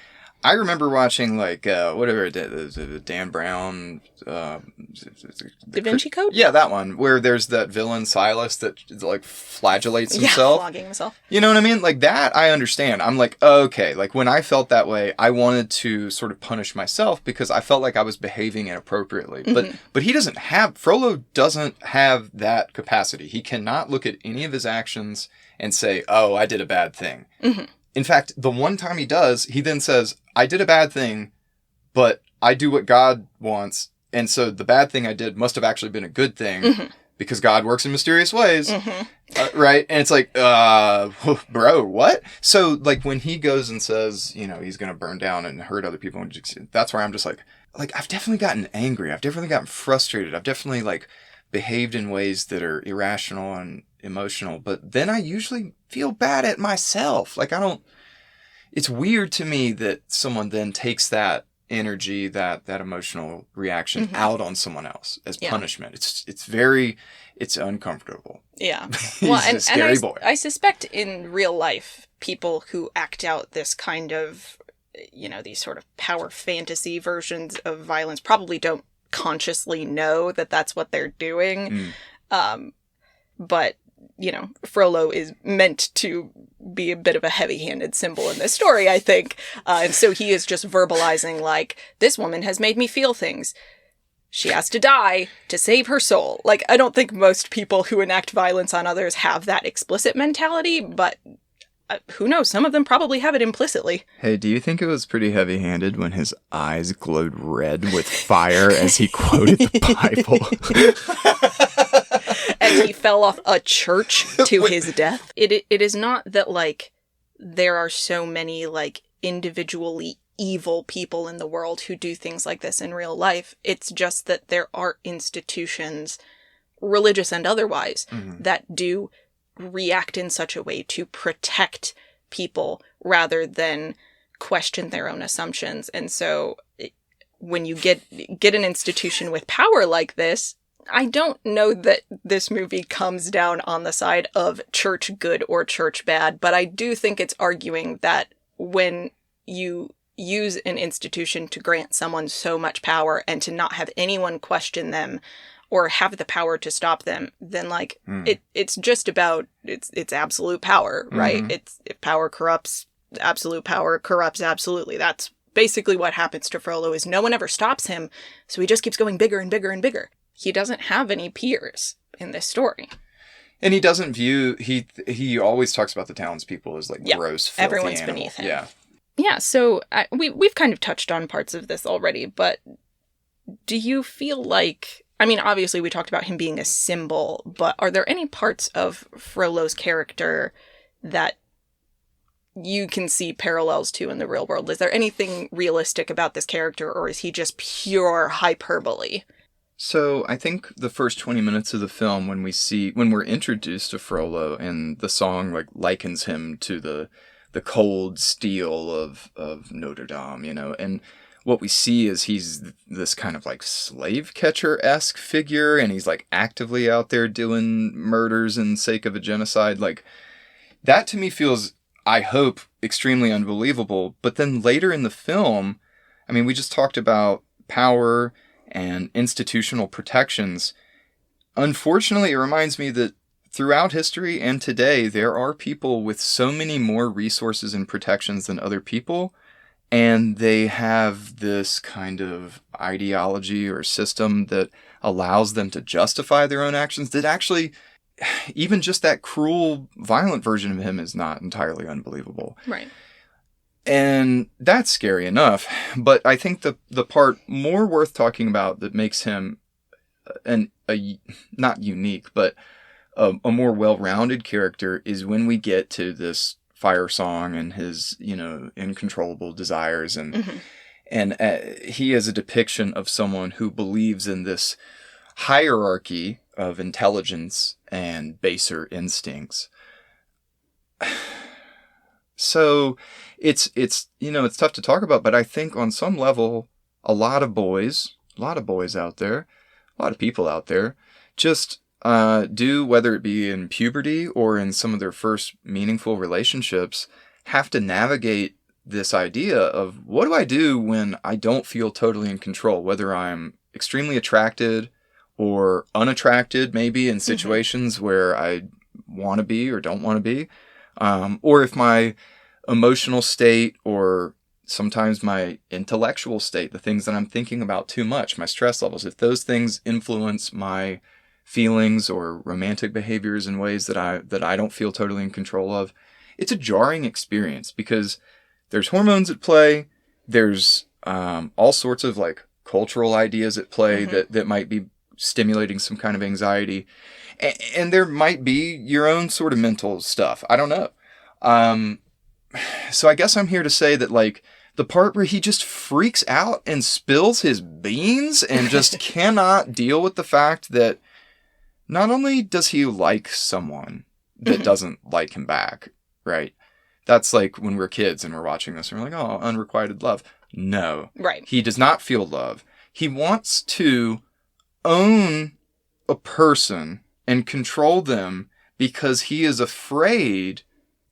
I remember watching like whatever Dan Brown, Da Vinci Code. Yeah, that one where there's that villain Silas that like flagellates himself. Flogging himself. You know what I mean? Like that, I understand. I'm like, okay. Like when I felt that way, I wanted to sort of punish myself because I felt like I was behaving inappropriately. But he doesn't have. Frollo doesn't have that capacity. He cannot look at any of his actions and say, "Oh, I did a bad thing." In fact, the one time he does, he then says, I did a bad thing, but I do what God wants. And so the bad thing I did must have actually been a good thing because God works in mysterious ways. Right? And it's like, bro, what? So like when he goes and says, you know, he's going to burn down and hurt other people, that's where I'm just like, I've definitely gotten angry. I've definitely gotten frustrated. I've definitely like behaved in ways that are irrational and emotional, but then I usually feel bad at myself. Like it's weird to me that someone then takes that energy, that emotional reaction out on someone else as punishment. It's uncomfortable. Yeah. He's a scary boy. I suspect in real life, people who act out this kind of, you know, these sort of power fantasy versions of violence probably don't consciously know that that's what they're doing. But you know, Frollo is meant to be a bit of a heavy-handed symbol in this story, I think. And so he is just verbalizing, like, this woman has made me feel things. She has to die to save her soul. Like, I don't think most people who enact violence on others have that explicit mentality, but who knows? Some of them probably have it implicitly. Hey, do you think it was pretty heavy-handed when his eyes glowed red with fire as he quoted the Bible? And he fell off a church to his death. It is not that, like, there are so many, like, individually evil people in the world who do things like this in real life. It's just that there are institutions, religious and otherwise, that do react in such a way to protect people rather than question their own assumptions. And so when you get an institution with power like this, I don't know that this movie comes down on the side of church good or church bad, but I do think it's arguing that when you use an institution to grant someone so much power and to not have anyone question them or have the power to stop them, then like it's just about it's absolute power, right? It's if power corrupts, absolute power corrupts absolutely. That's basically what happens to Frollo, is no one ever stops him, so he just keeps going bigger and bigger and bigger. He doesn't have any peers in this story. And he doesn't view, he always talks about the townspeople as like gross, filthy everyone's animal. Beneath him. Yeah. Yeah, so we've kind of touched on parts of this already, but do you feel like, I mean, obviously we talked about him being a symbol, but are there any parts of Frollo's character that you can see parallels to in the real world. Is there anything realistic about this character, or is he just pure hyperbole? So I think the first 20 minutes of the film, when we're introduced to Frollo, and the song like likens him to the cold steel of Notre Dame, and what we see is he's this kind of like slave catcher-esque figure, and he's like actively out there doing murders in sake of a genocide. Like, that to me feels, I hope, extremely unbelievable. But then later in the film, I mean, we just talked about power and institutional protections. Unfortunately, it reminds me that throughout history and today, there are people with so many more resources and protections than other people, and they have this kind of ideology or system that allows them to justify their own actions that actually, even just that cruel, violent version of him is not entirely unbelievable. Right. And that's scary enough. But I think the part more worth talking about that makes him not unique, but a more well-rounded character is when we get to this fire song and his, uncontrollable desires. And he is a depiction of someone who believes in this hierarchy of intelligence and baser instincts. So it's tough to talk about, but I think on some level, a lot of boys out there, a lot of people out there, just do, whether it be in puberty or in some of their first meaningful relationships, have to navigate this idea of, what do I do when I don't feel totally in control, whether I'm extremely attracted or unattracted, maybe in situations where I want to be or don't want to be, or if my emotional state or sometimes my intellectual state, the things that I'm thinking about too much, my stress levels, if those things influence my feelings or romantic behaviors in ways that I don't feel totally in control of, it's a jarring experience because there's hormones at play. There's all sorts of like cultural ideas at play that might be stimulating some kind of anxiety. And there might be your own sort of mental stuff. I don't know. So I guess I'm here to say that, like, the part where he just freaks out and spills his beans and just cannot deal with the fact that not only does he like someone that doesn't like him back, right? That's like when we're kids and we're watching this and we're like, oh, unrequited love. No. Right. He does not feel love. He wants to own a person and control them because he is afraid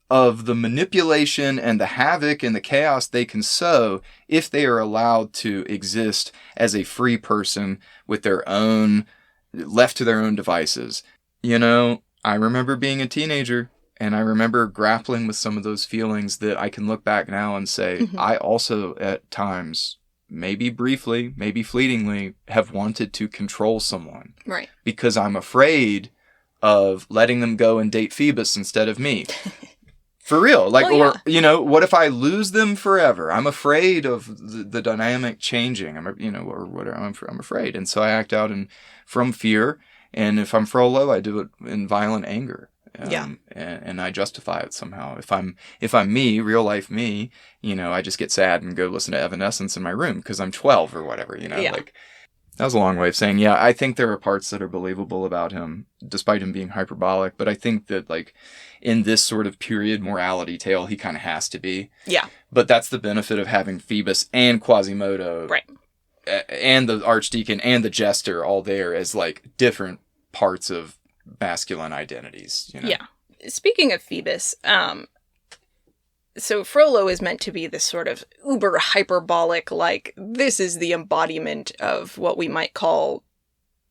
of the manipulation and the havoc and the chaos they can sow if they are allowed to exist as a free person with their own, left to their own devices. I remember being a teenager and I remember grappling with some of those feelings that I can look back now and say, I also at times, maybe briefly, maybe fleetingly, have wanted to control someone. Right. Because I'm afraid of letting them go and date Phoebus instead of me. For real. Like, well, yeah. Or, what if I lose them forever? I'm afraid of the dynamic changing. I'm afraid. And so I act out from fear. And if I'm Frollo, I do it in violent anger. And I justify it somehow. If I'm me, real life me, I just get sad and go listen to Evanescence in my room because I'm 12 or whatever, like, that was a long way of saying, yeah, I think there are parts that are believable about him, despite him being hyperbolic. But I think that, like, in this sort of period morality tale, he kind of has to be. Yeah. But that's the benefit of having Phoebus and Quasimodo. Right. And the Archdeacon and the Jester all there as, like, different parts of masculine identities. Yeah. Speaking of Phoebus, so Frollo is meant to be this sort of uber hyperbolic, like, this is the embodiment of what we might call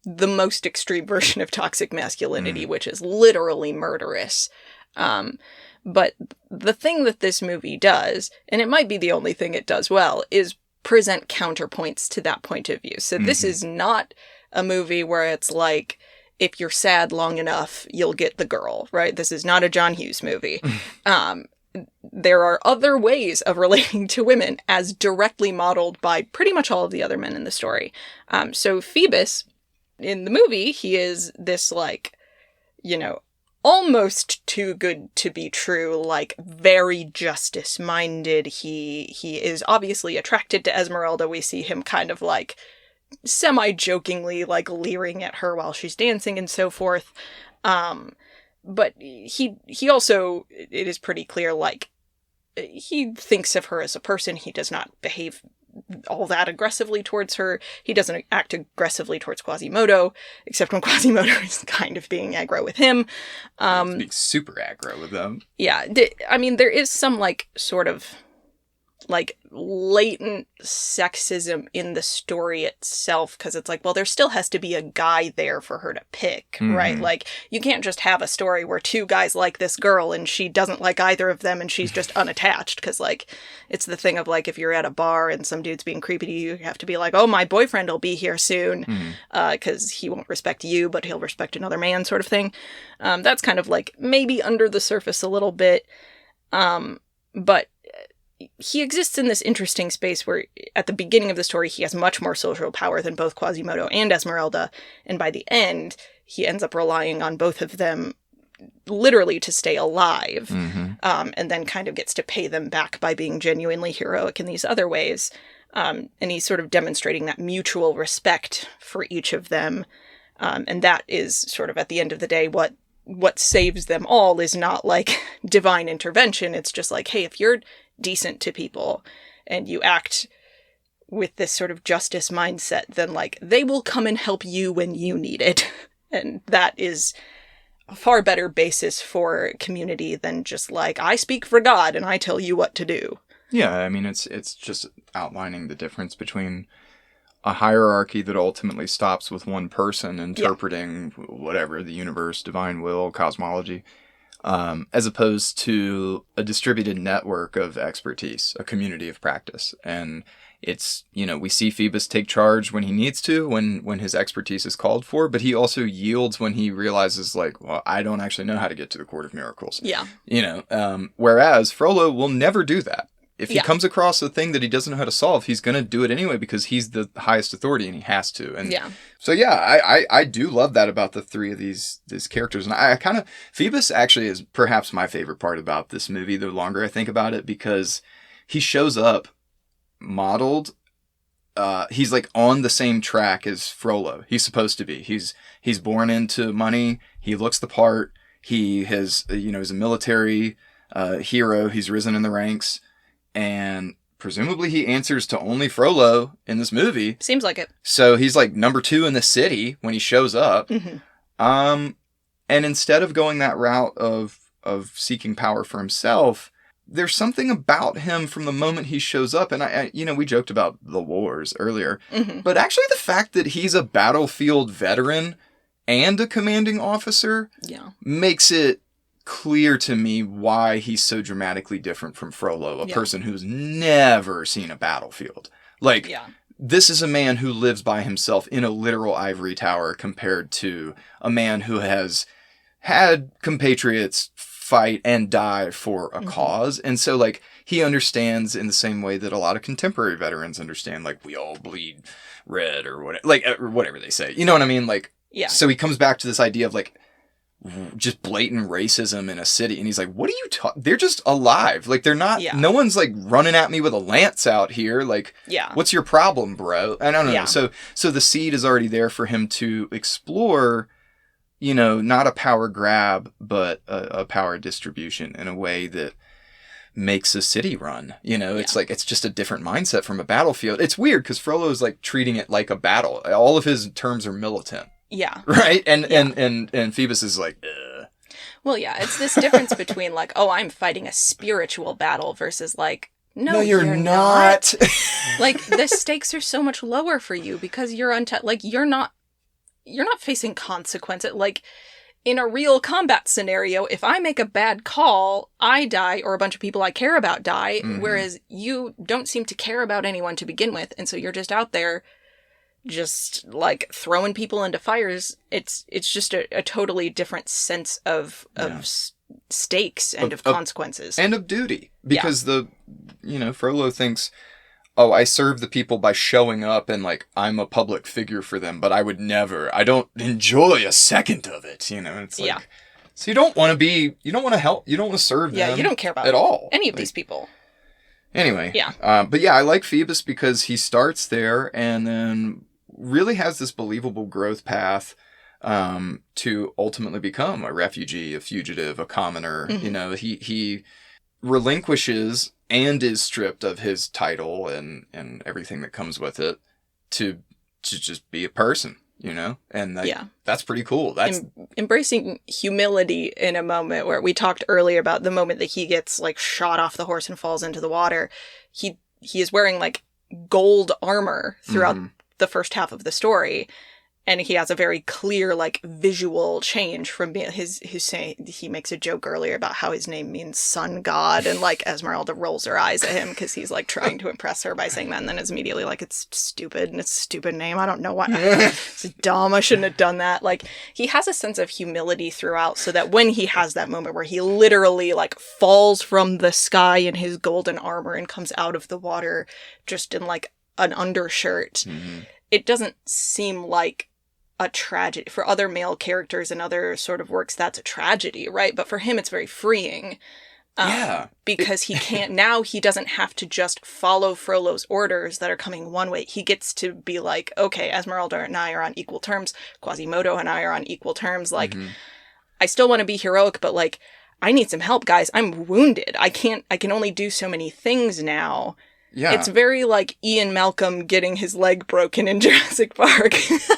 the most extreme version of toxic masculinity, which is literally murderous. But the thing that this movie does, and it might be the only thing it does well, is present counterpoints to that point of view. So this is not a movie where it's like, if you're sad long enough, you'll get the girl, right? This is not a John Hughes movie. There are other ways of relating to women as directly modeled by pretty much all of the other men in the story. So Phoebus, in the movie, he is this, like, almost too good to be true, like very justice-minded. He is obviously attracted to Esmeralda. We see him kind of like semi-jokingly like leering at her while she's dancing and so forth. But he also, it is pretty clear, like, he thinks of her as a person. He does not behave all that aggressively towards her. He doesn't act aggressively towards Quasimodo, except when Quasimodo is kind of being aggro with him. He's being super aggro with them. Yeah, I mean, there is some, like, sort of, like, latent sexism in the story itself, because it's like, well, there still has to be a guy there for her to pick, right? Like, you can't just have a story where two guys like this girl and she doesn't like either of them and she's just unattached, because, like, it's the thing of, like, if you're at a bar and some dude's being creepy to you, you have to be like, oh, my boyfriend will be here soon, because he won't respect you, but he'll respect another man, sort of thing. That's kind of, like, maybe under the surface a little bit, but he exists in this interesting space where at the beginning of the story he has much more social power than both Quasimodo and Esmeralda, and by the end he ends up relying on both of them literally to stay alive, and then kind of gets to pay them back by being genuinely heroic in these other ways, and he's sort of demonstrating that mutual respect for each of them, and that is sort of at the end of the day what saves them all is not like divine intervention. It's just like, hey, if you're decent to people and you act with this sort of justice mindset, then like they will come and help you when you need it. And that is a far better basis for community than just like, I speak for God and I tell you what to do. Yeah, I mean, it's just outlining the difference between a hierarchy that ultimately stops with one person interpreting whatever, the universe, divine will, cosmology, as opposed to a distributed network of expertise, a community of practice. And it's, we see Phoebus take charge when he needs to, when his expertise is called for, but he also yields when he realizes, like, well, I don't actually know how to get to the Court of Miracles. Yeah. Whereas Frollo will never do that. If he comes across a thing that he doesn't know how to solve, he's going to do it anyway because he's the highest authority and he has to. And so, I do love that about the three of these characters. And I kind of, Phoebus actually is perhaps my favorite part about this movie, the longer I think about it, because he shows up modeled. He's like on the same track as Frollo. He's supposed to be. He's born into money. He looks the part. He has, he's a military hero. He's risen in the ranks. And presumably he answers to only Frollo in this movie. Seems like it. So he's like number 2 in the city when he shows up. And instead of going that route of seeking power for himself, there's something about him from the moment he shows up. And I we joked about the wars earlier, but actually the fact that he's a battlefield veteran and a commanding officer makes it clear to me why he's so dramatically different from Frollo, a person who's never seen a battlefield. Like, this is a man who lives by himself in a literal ivory tower compared to a man who has had compatriots fight and die for a cause. And so, like, he understands in the same way that a lot of contemporary veterans understand, like, we all bleed red or whatever, like, or whatever they say. You know what I mean? Like, so he comes back to this idea of, like, just blatant racism in a city, and he's like, what are you talking? They're just alive. Like, they're not, no one's like running at me with a lance out here. Like, what's your problem, bro? I don't know. So the seed is already there for him to explore, not a power grab, but a power distribution in a way that makes a city run. It's like, it's just a different mindset from a battlefield. It's weird because Frollo is like treating it like a battle. All of his terms are militant. Yeah. Right? And Phoebus is like, ugh. Well, yeah, it's this difference between like, oh, I'm fighting a spiritual battle versus like, no, you're not. Like, the stakes are so much lower for you because you're like, you're not facing consequences. Like, in a real combat scenario, if I make a bad call, I die or a bunch of people I care about die, whereas you don't seem to care about anyone to begin with, and so you're just out there just like throwing people into fires. It's just a totally different sense of stakes and of consequences and of duty, because Frollo thinks, oh, I serve the people by showing up and like I'm a public figure for them, but I don't enjoy a second of it. It's like, So you don't want to help, you don't want to serve them. Yeah, you don't care about at all. any of these people. Anyway. Yeah. But yeah, I like Phoebus because he starts there and then really has this believable growth path to ultimately become a refugee, a fugitive, a commoner. Mm-hmm. You know, he relinquishes and is stripped of his title and everything that comes with it to just be a person, you know? And that's pretty cool. That's embracing humility in a moment where we talked earlier about the moment that he gets like shot off the horse and falls into the water. He is wearing like gold armor throughout the first half of the story. And he has a very clear, like, visual change from being his saying. He makes a joke earlier about how his name means sun god, and like Esmeralda rolls her eyes at him because he's like trying to impress her by saying that, and then is immediately like, it's stupid and it's a stupid name. I don't know why. It's dumb. I shouldn't have done that. Like, he has a sense of humility throughout, so that when he has that moment where he literally like falls from the sky in his golden armor and comes out of the water just in like an undershirt, it doesn't seem like a tragedy. For other male characters in other sort of works, that's a tragedy, right? But for him, it's very freeing. Because he doesn't have to just follow Frollo's orders that are coming one way. He gets to be like, okay, Esmeralda and I are on equal terms. Quasimodo and I are on equal terms. Like, I still want to be heroic, but like, I need some help, guys. I'm wounded. I can only do so many things now. Yeah. It's very like Ian Malcolm getting his leg broken in Jurassic Park.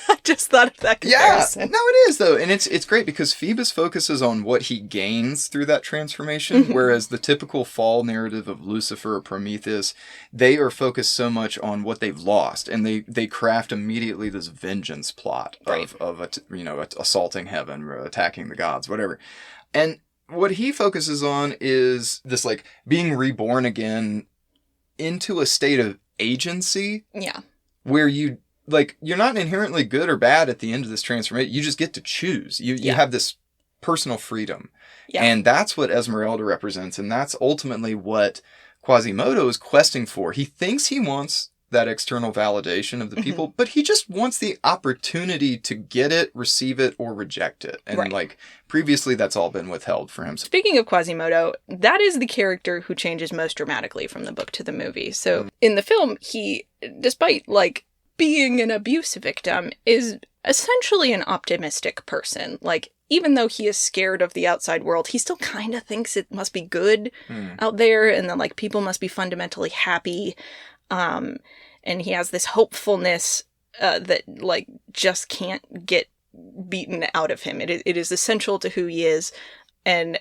I just thought of that comparison. Yeah, no, it is, though. And it's great because Phoebus focuses on what he gains through that transformation, whereas the typical fall narrative of Lucifer or Prometheus, they are focused so much on what they've lost. And they craft immediately this vengeance plot of assaulting heaven, or attacking the gods, whatever. And what he focuses on is this, like, being reborn again into a state of agency. Yeah. Where you're not inherently good or bad at the end of this transformation. You just get to choose. You have this personal freedom. Yeah. And that's what Esmeralda represents. And that's ultimately what Quasimodo is questing for. He thinks he wants that external validation of the people, but he just wants the opportunity to get it, receive it, or reject it. And like previously, that's all been withheld for him. Speaking of Quasimodo, that is the character who changes most dramatically from the book to the movie. So in the film, he, despite like being an abuse victim, is essentially an optimistic person. Like, even though he is scared of the outside world, he still kind of thinks it must be good out there, and that like people must be fundamentally happy. And he has this hopefulness that like just can't get beaten out of him. It is essential to who he is. And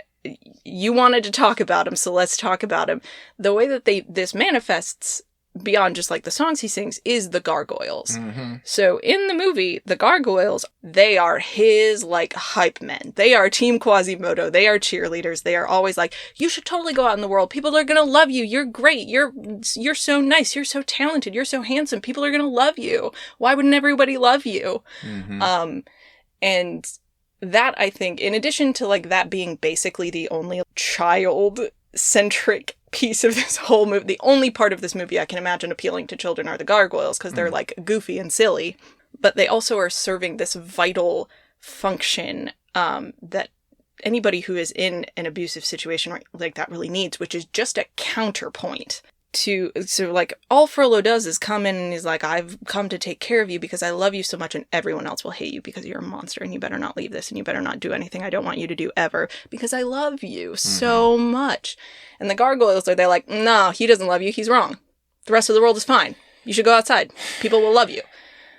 you wanted to talk about him, so let's talk about him. The way that this manifests beyond just like the songs he sings is the gargoyles. So in the movie, the gargoyles, they are his like hype men. They are Team Quasimodo. They are cheerleaders. They are always like, you should totally go out in the world. People are gonna love you. You're great. You're so nice. You're so talented. You're so handsome. People are gonna love you. Why wouldn't everybody love you? And that, I think, in addition to like that being basically the only child-centric piece of this whole movie, the only part of this movie I can imagine appealing to children are the gargoyles, because they're like goofy and silly, but they also are serving this vital function that anybody who is in an abusive situation like that really needs, which is just a counterpoint to, so like all Frollo does is come in and he's like, I've come to take care of you because I love you so much, and everyone else will hate you because you're a monster, and you better not leave this, and you better not do anything I don't want you to do ever because I love you so much. And the gargoyles they're like, no, he doesn't love you. He's wrong. The rest of the world is fine. You should go outside. People will love you.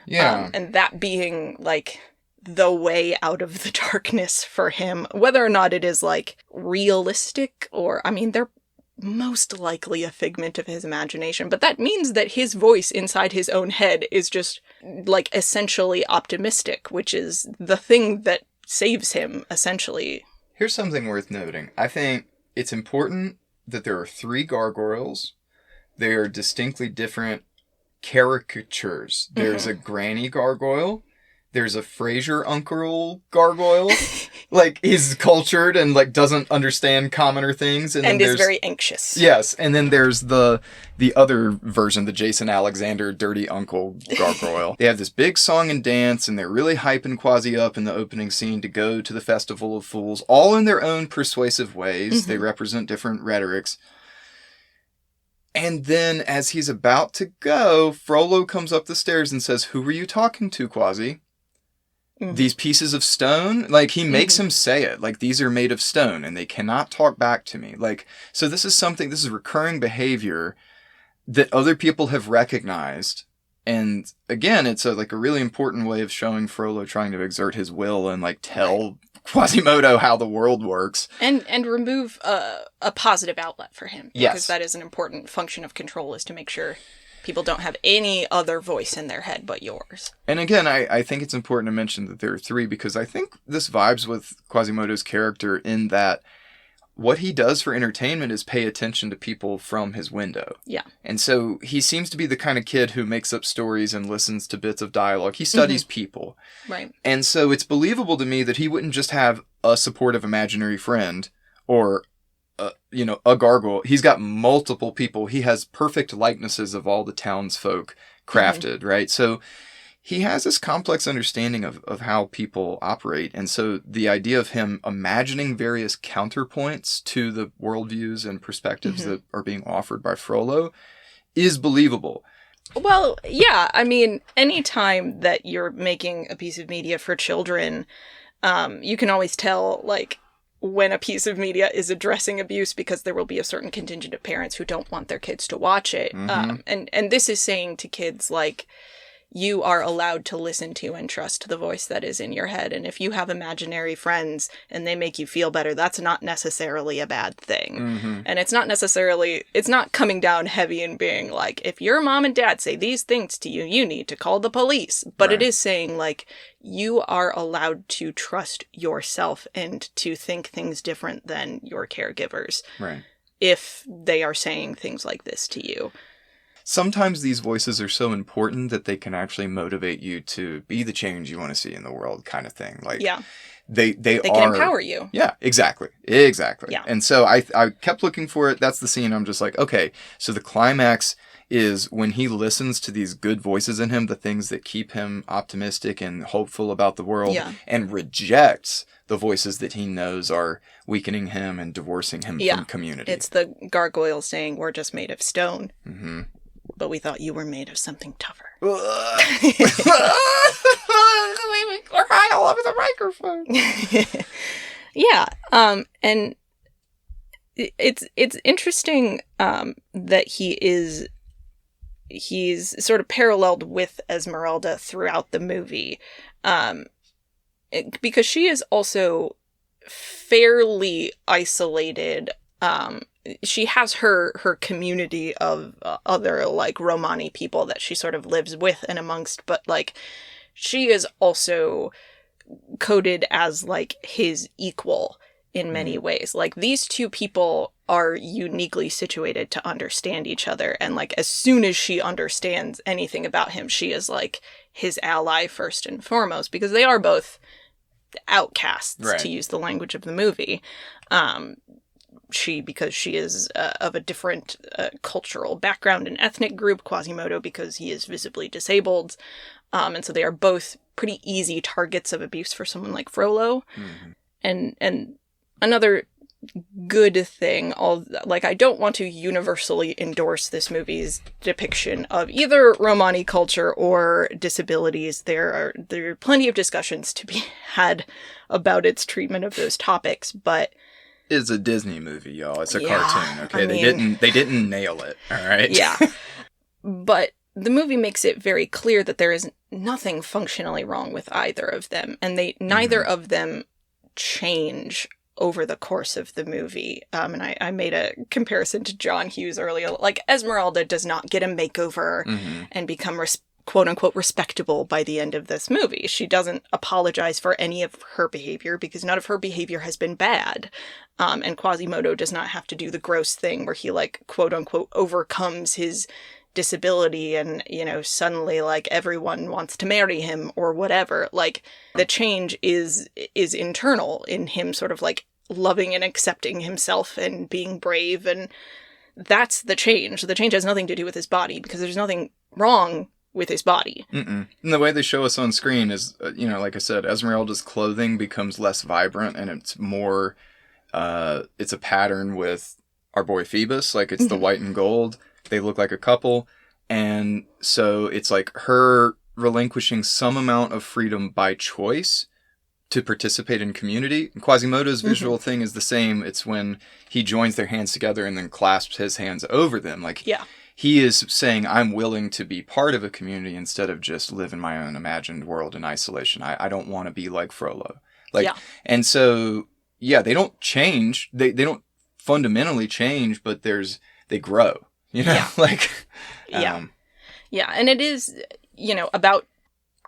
Yeah. And that being like the way out of the darkness for him, whether or not it is like realistic or, I mean, they're most likely a figment of his imagination, but that means that his voice inside his own head is just like essentially optimistic, which is the thing that saves him essentially. Here's something worth noting. I think it's important that there are 3 gargoyles. They are distinctly different caricatures. There's a granny gargoyle. There's a Frasier uncle gargoyle. like, he's cultured and, like, doesn't understand commoner things. And is very anxious. Yes, and then there's the other version, the Jason Alexander dirty uncle gargoyle. They have this big song and dance, and they're really hyping Quasi up in the opening scene to go to the Festival of Fools, all in their own persuasive ways. They represent different rhetorics. And then, as he's about to go, Frollo comes up the stairs and says, "Who were you talking to, Quasi? These pieces of stone?" Like, he makes him say it. Like, these are made of stone, and they cannot talk back to me. Like, so this is recurring behavior that other people have recognized. And, again, it's a really important way of showing Frollo trying to exert his will and, like, tell Quasimodo how the world works. And remove a positive outlet for him. Yes. Because that is an important function of control, is to make sure people don't have any other voice in their head but yours. And again, I think it's important to mention that there are three, because I think this vibes with Quasimodo's character in that what he does for entertainment is pay attention to people from his window. Yeah. And so he seems to be the kind of kid who makes up stories and listens to bits of dialogue. He studies people. Right. And so it's believable to me that he wouldn't just have a supportive imaginary friend or, a gargoyle. He's got multiple people. He has perfect likenesses of all the townsfolk crafted, right? So he has this complex understanding of how people operate. And so the idea of him imagining various counterpoints to the worldviews and perspectives that are being offered by Frollo is believable. Well, yeah. I mean, anytime that you're making a piece of media for children, you can always tell, like, when a piece of media is addressing abuse, because there will be a certain contingent of parents who don't want their kids to watch it. And this is saying to kids, like, you are allowed to listen to and trust the voice that is in your head. And if you have imaginary friends and they make you feel better, that's not necessarily a bad thing. And it's not coming down heavy and being like, if your mom and dad say these things to you, you need to call the police. But it is saying, like, you are allowed to trust yourself and to think things different than your caregivers. Right. If they are saying things like this to you. Sometimes these voices are so important that they can actually motivate you to be the change you want to see in the world, kind of thing. Like, they can empower you. Yeah, exactly. Yeah. And so I kept looking for it. That's the scene. I'm just like, okay, so the climax is when he listens to these good voices in him, the things that keep him optimistic and hopeful about the world, and rejects the voices that he knows are weakening him and divorcing him from community. It's the gargoyle saying, "We're just made of stone. But we thought you were made of something tougher." We're high all over the microphone. And it's interesting that he's sort of paralleled with Esmeralda throughout the movie, because she is also fairly isolated. She has her community of other, like, Romani people that she sort of lives with and amongst, but, like, she is also coded as, like, his equal in many ways. Like, these two people are uniquely situated to understand each other, and, like, as soon as she understands anything about him, she is, like, his ally first and foremost, because they are both outcasts, to use the language of the movie. Because she is of a different cultural background and ethnic group, Quasimodo because he is visibly disabled. And so they are both pretty easy targets of abuse for someone like Frollo. And another good thing, I don't want to universally endorse this movie's depiction of either Romani culture or disabilities. There are plenty of discussions to be had about its treatment of those topics, but is a Disney movie, y'all. It's a cartoon, okay? They didn't nail it, all right? Yeah. But the movie makes it very clear that there is nothing functionally wrong with either of them, and neither of them change over the course of the movie. And I made a comparison to John Hughes earlier. Like, Esmeralda does not get a makeover and become quote-unquote respectable by the end of this movie. She doesn't apologize for any of her behavior because none of her behavior has been bad. And Quasimodo does not have to do the gross thing where he, like, quote-unquote overcomes his disability and, suddenly, like, everyone wants to marry him or whatever. Like, the change is internal in him sort of, like, loving and accepting himself and being brave, and that's the change. The change has nothing to do with his body, because there's nothing wrong with his body. Mm-mm. And the way they show us on screen is, like I said, Esmeralda's clothing becomes less vibrant, and it's more, it's a pattern with our boy Phoebus. Like, it's the white and gold. They look like a couple. And so it's like her relinquishing some amount of freedom by choice to participate in community. And Quasimodo's visual thing is the same. It's when he joins their hands together and then clasps his hands over them. Like, yeah. He is saying, I'm willing to be part of a community instead of just live in my own imagined world in isolation. I don't want to be like Frollo. Like, yeah. And so, yeah, they don't change. They don't fundamentally change, but they grow, Yeah. like, yeah. Yeah. And it is, about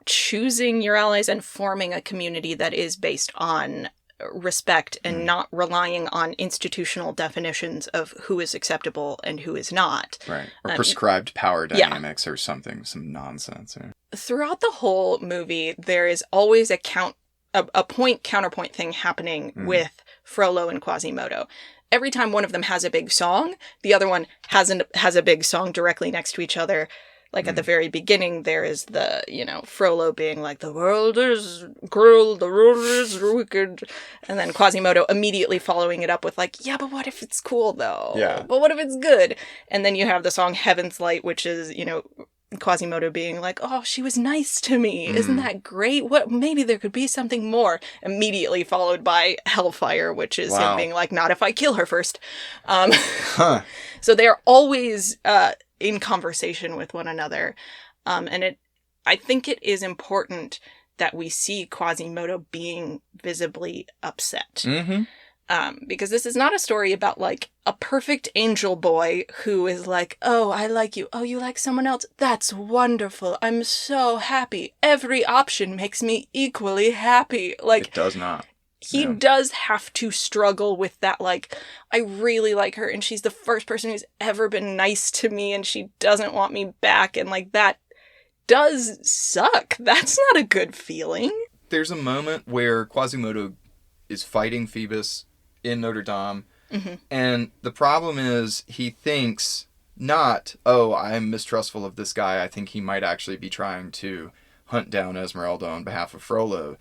choosing your allies and forming a community that is based on respect and not relying on institutional definitions of who is acceptable and who is not. Right. Or prescribed power dynamics or something, some nonsense. Or... Throughout the whole movie, there is always a point-counterpoint thing happening with Frollo and Quasimodo. Every time one of them has a big song, the other one has a big song directly next to each other. Like, at the very beginning, there is the, Frollo being like, the world is cruel, the world is wicked. And then Quasimodo immediately following it up with, like, yeah, but what if it's cool, though? Yeah. But what if it's good? And then you have the song Heaven's Light, which is, Quasimodo being like, oh, she was nice to me. Isn't that great? Maybe there could be something more. Immediately followed by Hellfire, which is him being like, not if I kill her first. So they're always... in conversation with one another. And I think it is important that we see Quasimodo being visibly upset. Because this is not a story about, like, a perfect angel boy who is like, oh, I like you. Oh, you like someone else? That's wonderful. I'm so happy. Every option makes me equally happy. Like, it does not. He does have to struggle with that, like, I really like her, and she's the first person who's ever been nice to me, and she doesn't want me back, and, like, that does suck. That's not a good feeling. There's a moment where Quasimodo is fighting Phoebus in Notre Dame, and the problem is he thinks not, oh, I'm mistrustful of this guy, I think he might actually be trying to hunt down Esmeralda on behalf of Frollo.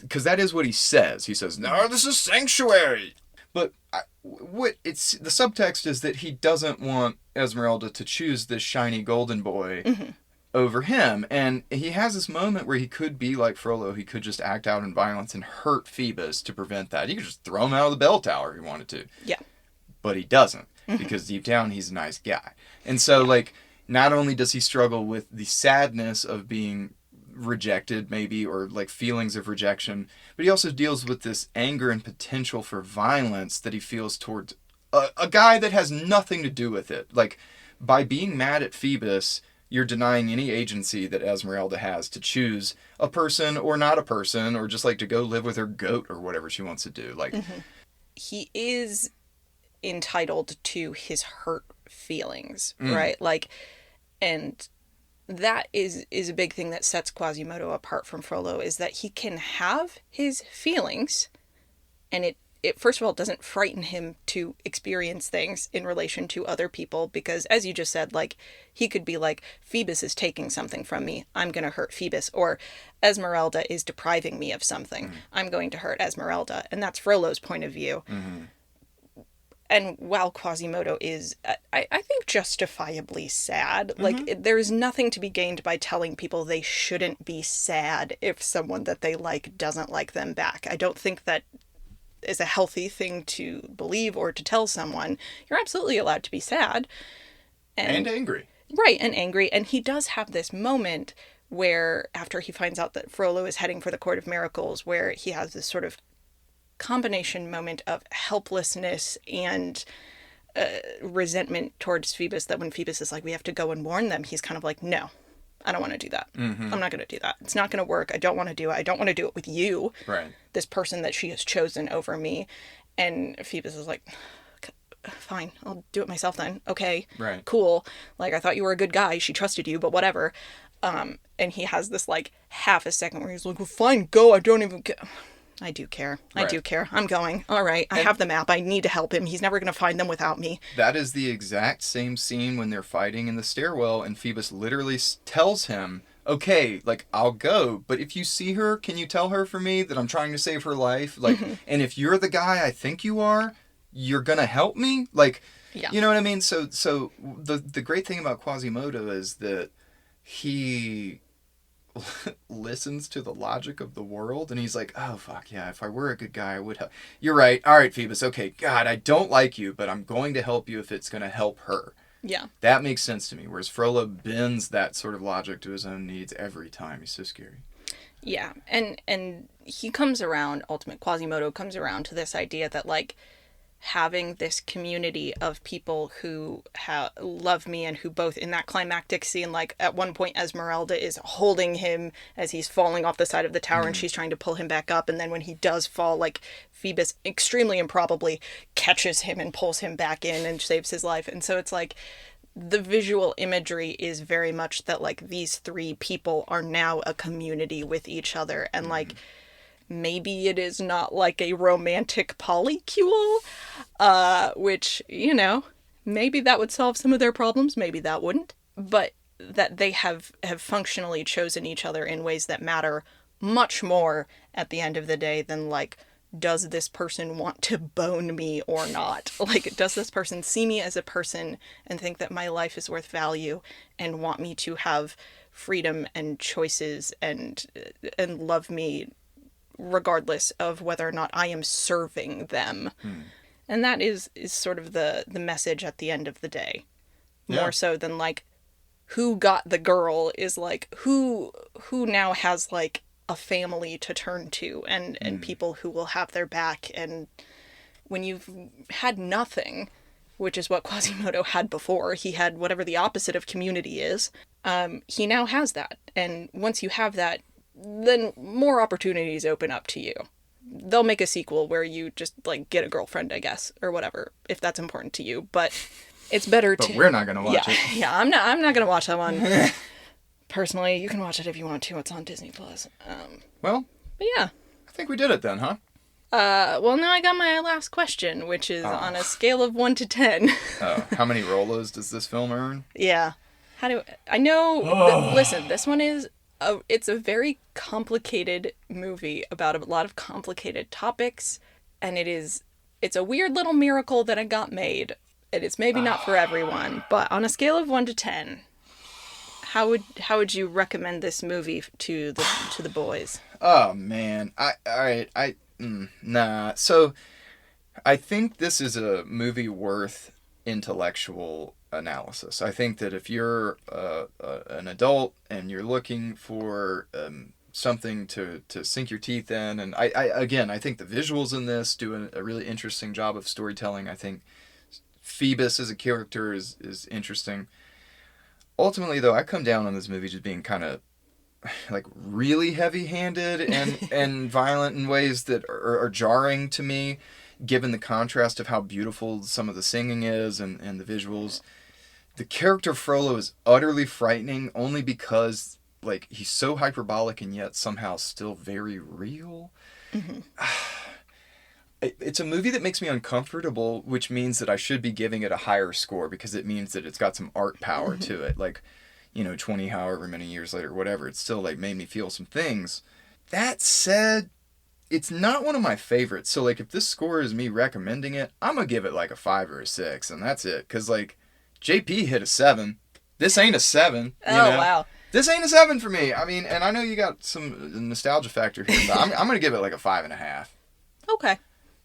Because that is what he says. He says, no, this is sanctuary. But the subtext is that he doesn't want Esmeralda to choose this shiny golden boy over him. And he has this moment where he could be like Frollo. He could just act out in violence and hurt Phoebus to prevent that. He could just throw him out of the bell tower if he wanted to. Yeah. But he doesn't. Because deep down, he's a nice guy. And so, like, not only does he struggle with the sadness of being rejected, maybe, or like feelings of rejection, but he also deals with this anger and potential for violence that he feels towards a guy that has nothing to do with it. Like, by being mad at Phoebus, you're denying any agency that Esmeralda has to choose a person or not a person, or just like to go live with her goat or whatever she wants to do. Like, he is entitled to his hurt feelings, right? Like, and that is a big thing that sets Quasimodo apart from Frollo, is that he can have his feelings, and it first of all doesn't frighten him to experience things in relation to other people, because, as you just said, like, he could be like, Phoebus is taking something from me, I'm going to hurt Phoebus, or Esmeralda is depriving me of something, I'm going to hurt Esmeralda, and that's Frollo's point of view. And while Quasimodo is, I think, justifiably sad, like, there's nothing to be gained by telling people they shouldn't be sad if someone that they like doesn't like them back. I don't think that is a healthy thing to believe or to tell someone. You're absolutely allowed to be sad. And angry. Right, and angry. And he does have this moment where, after he finds out that Frollo is heading for the Court of Miracles, where he has this sort of combination moment of helplessness and resentment towards Phoebus, that when Phoebus is like, we have to go and warn them, he's kind of like, no, I don't want to do that. I'm not going to do that. It's not going to work. I don't want to do it. I don't want to do it with you. Right. This person that she has chosen over me. And Phoebus is like, fine, I'll do it myself then. Okay, Right. cool. Like, I thought you were a good guy. She trusted you, but whatever. And he has this, like, half a second where he's like, well, fine, go. I don't even care. I do care. I Right. do care. I'm going. All right. I have the map. I need to help him. He's never going to find them without me. That is the exact same scene when they're fighting in the stairwell, and Phoebus literally tells him, okay, like, I'll go, but if you see her, can you tell her for me that I'm trying to save her life? Like, and if you're the guy I think you are, you're gonna help me? Like, Yeah. you know what I mean? So the great thing about Quasimodo is that he listens to the logic of the world, and he's like, oh, fuck, yeah, if I were a good guy, I would help. You're right. All right, Phoebus, okay, God, I don't like you, but I'm going to help you if it's going to help her. Yeah. That makes sense to me, whereas Frollo bends that sort of logic to his own needs every time. He's so scary. Yeah. And he comes around, Ultimate Quasimodo comes around to this idea that, like, having this community of people who love me, and who both in that climactic scene, like at one point Esmeralda is holding him as he's falling off the side of the tower and she's trying to pull him back up, and then when he does fall, like, Phoebus extremely improbably catches him and pulls him back in and saves his life. And so it's like the visual imagery is very much that, like, these three people are now a community with each other, and like maybe it is not like a romantic polycule, which, you know, maybe that would solve some of their problems, maybe that wouldn't, but that they have functionally chosen each other in ways that matter much more at the end of the day than, like, does this person want to bone me or not? Like, does this person see me as a person and think that my life is worth value and want me to have freedom and choices and love me regardless of whether or not I am serving them. And that is sort of the message at the end of the day. More so than, like, who got the girl is, like, who now has, like, a family to turn to and people who will have their back. And when you've had nothing, which is what Quasimodo had before, he had whatever the opposite of community is, he now has that. And once you have that, then more opportunities open up to you. They'll make a sequel where you just, like, get a girlfriend, I guess, or whatever, if that's important to you. But it's better to... But we're not going to watch it. Yeah, I'm not going to watch that one. Personally, you can watch it if you want to. It's on Disney+. Well, But yeah. I think we did it then, huh? Well, now I got my last question, which is on a scale of 1 to 10. How many Rollos does this film earn? Yeah. I know... Listen, this one is... it's a very complicated movie about a lot of complicated topics, and it's a weird little miracle that it got made, and it's maybe not for everyone, but on a scale of 1 to 10, how would you recommend this movie to the boys? Oh man, nah. So I think this is a movie worth intellectual analysis. I think that if you're an adult and you're looking for something to sink your teeth in, and I think the visuals in this do a really interesting job of storytelling. I think Phoebus as a character is interesting. Ultimately, though, I come down on this movie just being kind of like really heavy-handed and violent in ways that are jarring to me, given the contrast of how beautiful some of the singing is and the visuals. The character Frollo is utterly frightening only because, like, he's so hyperbolic and yet somehow still very real. Mm-hmm. It's a movie that makes me uncomfortable, which means that I should be giving it a higher score because it means that it's got some art power to it. Like, 20 however many years later, whatever, it still, like, made me feel some things. That said, it's not one of my favorites. So, like, if this score is me recommending it, I'm going to give it, like, a 5 or a 6, and that's it. Because, like, JP hit a 7. This ain't a 7. Wow. This ain't a 7 for me. I mean, and I know you got some nostalgia factor here, but I'm going to give it, like, a 5.5. Okay.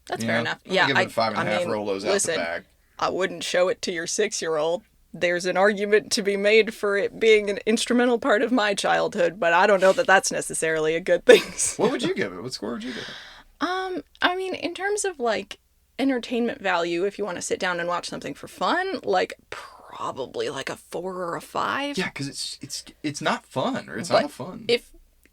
That's fair enough. I'm gonna give it 5.5 Rollos out the bag. I wouldn't show it to your 6-year-old. There's an argument to be made for it being an instrumental part of my childhood, but I don't know that that's necessarily a good thing. What would you give it? What score would you give it? I mean, in terms of, like, entertainment value, if you want to sit down and watch something for fun, like, probably like a 4 or a 5. Yeah, because it's not fun, or it's not fun.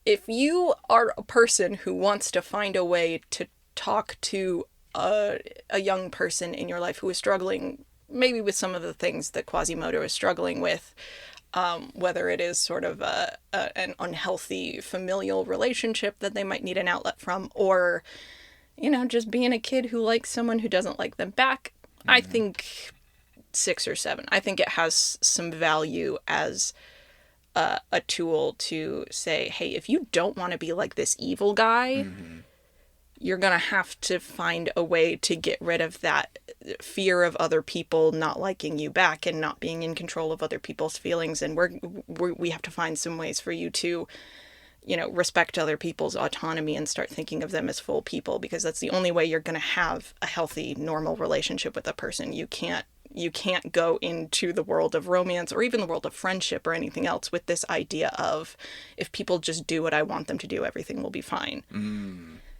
If you are a person who wants to find a way to talk to a young person in your life who is struggling maybe with some of the things that Quasimodo is struggling with, whether it is sort of an unhealthy familial relationship that they might need an outlet from, or, you know, just being a kid who likes someone who doesn't like them back. Mm-hmm. I think 6 or 7. I think it has some value as a tool to say, hey, if you don't want to be like this evil guy, you're going to have to find a way to get rid of that fear of other people not liking you back and not being in control of other people's feelings. And we have to find some ways for you to, you know, respect other people's autonomy and start thinking of them as full people, because that's the only way you're going to have a healthy, normal relationship with a person. You can't go into the world of romance or even the world of friendship or anything else with this idea of, if people just do what I want them to do, everything will be fine.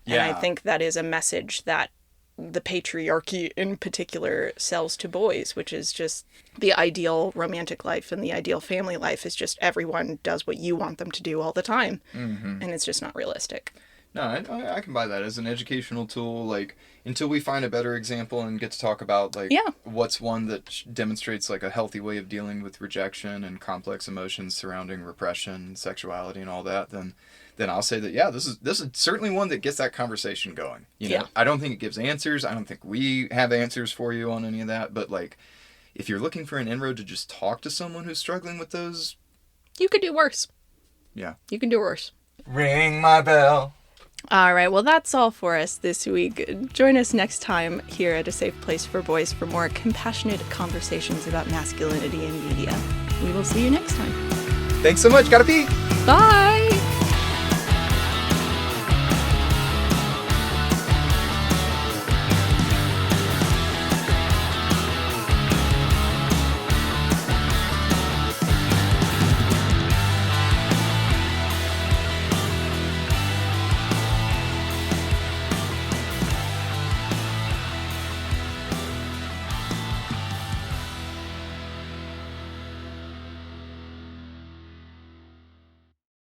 Yeah. And I think that is a message that the patriarchy in particular sells to boys, which is just the ideal romantic life and the ideal family life is just everyone does what you want them to do all the time. And it's just not realistic. No, I can buy that as an educational tool, like, until we find a better example and get to talk about, like, what's one that demonstrates, like, a healthy way of dealing with rejection and complex emotions surrounding repression, sexuality, and all that, then I'll say that, yeah, this is certainly one that gets that conversation going. You know, I don't think it gives answers. I don't think we have answers for you on any of that, but, like, if you're looking for an inroad to just talk to someone who's struggling with those... You could do worse. Yeah. You can do worse. Ring my bell. All right, well, that's all for us this week. Join us next time here at A Safe Place for Boys for more compassionate conversations about masculinity in media. We will see you next time. Thanks so much. Gotta pee. Bye.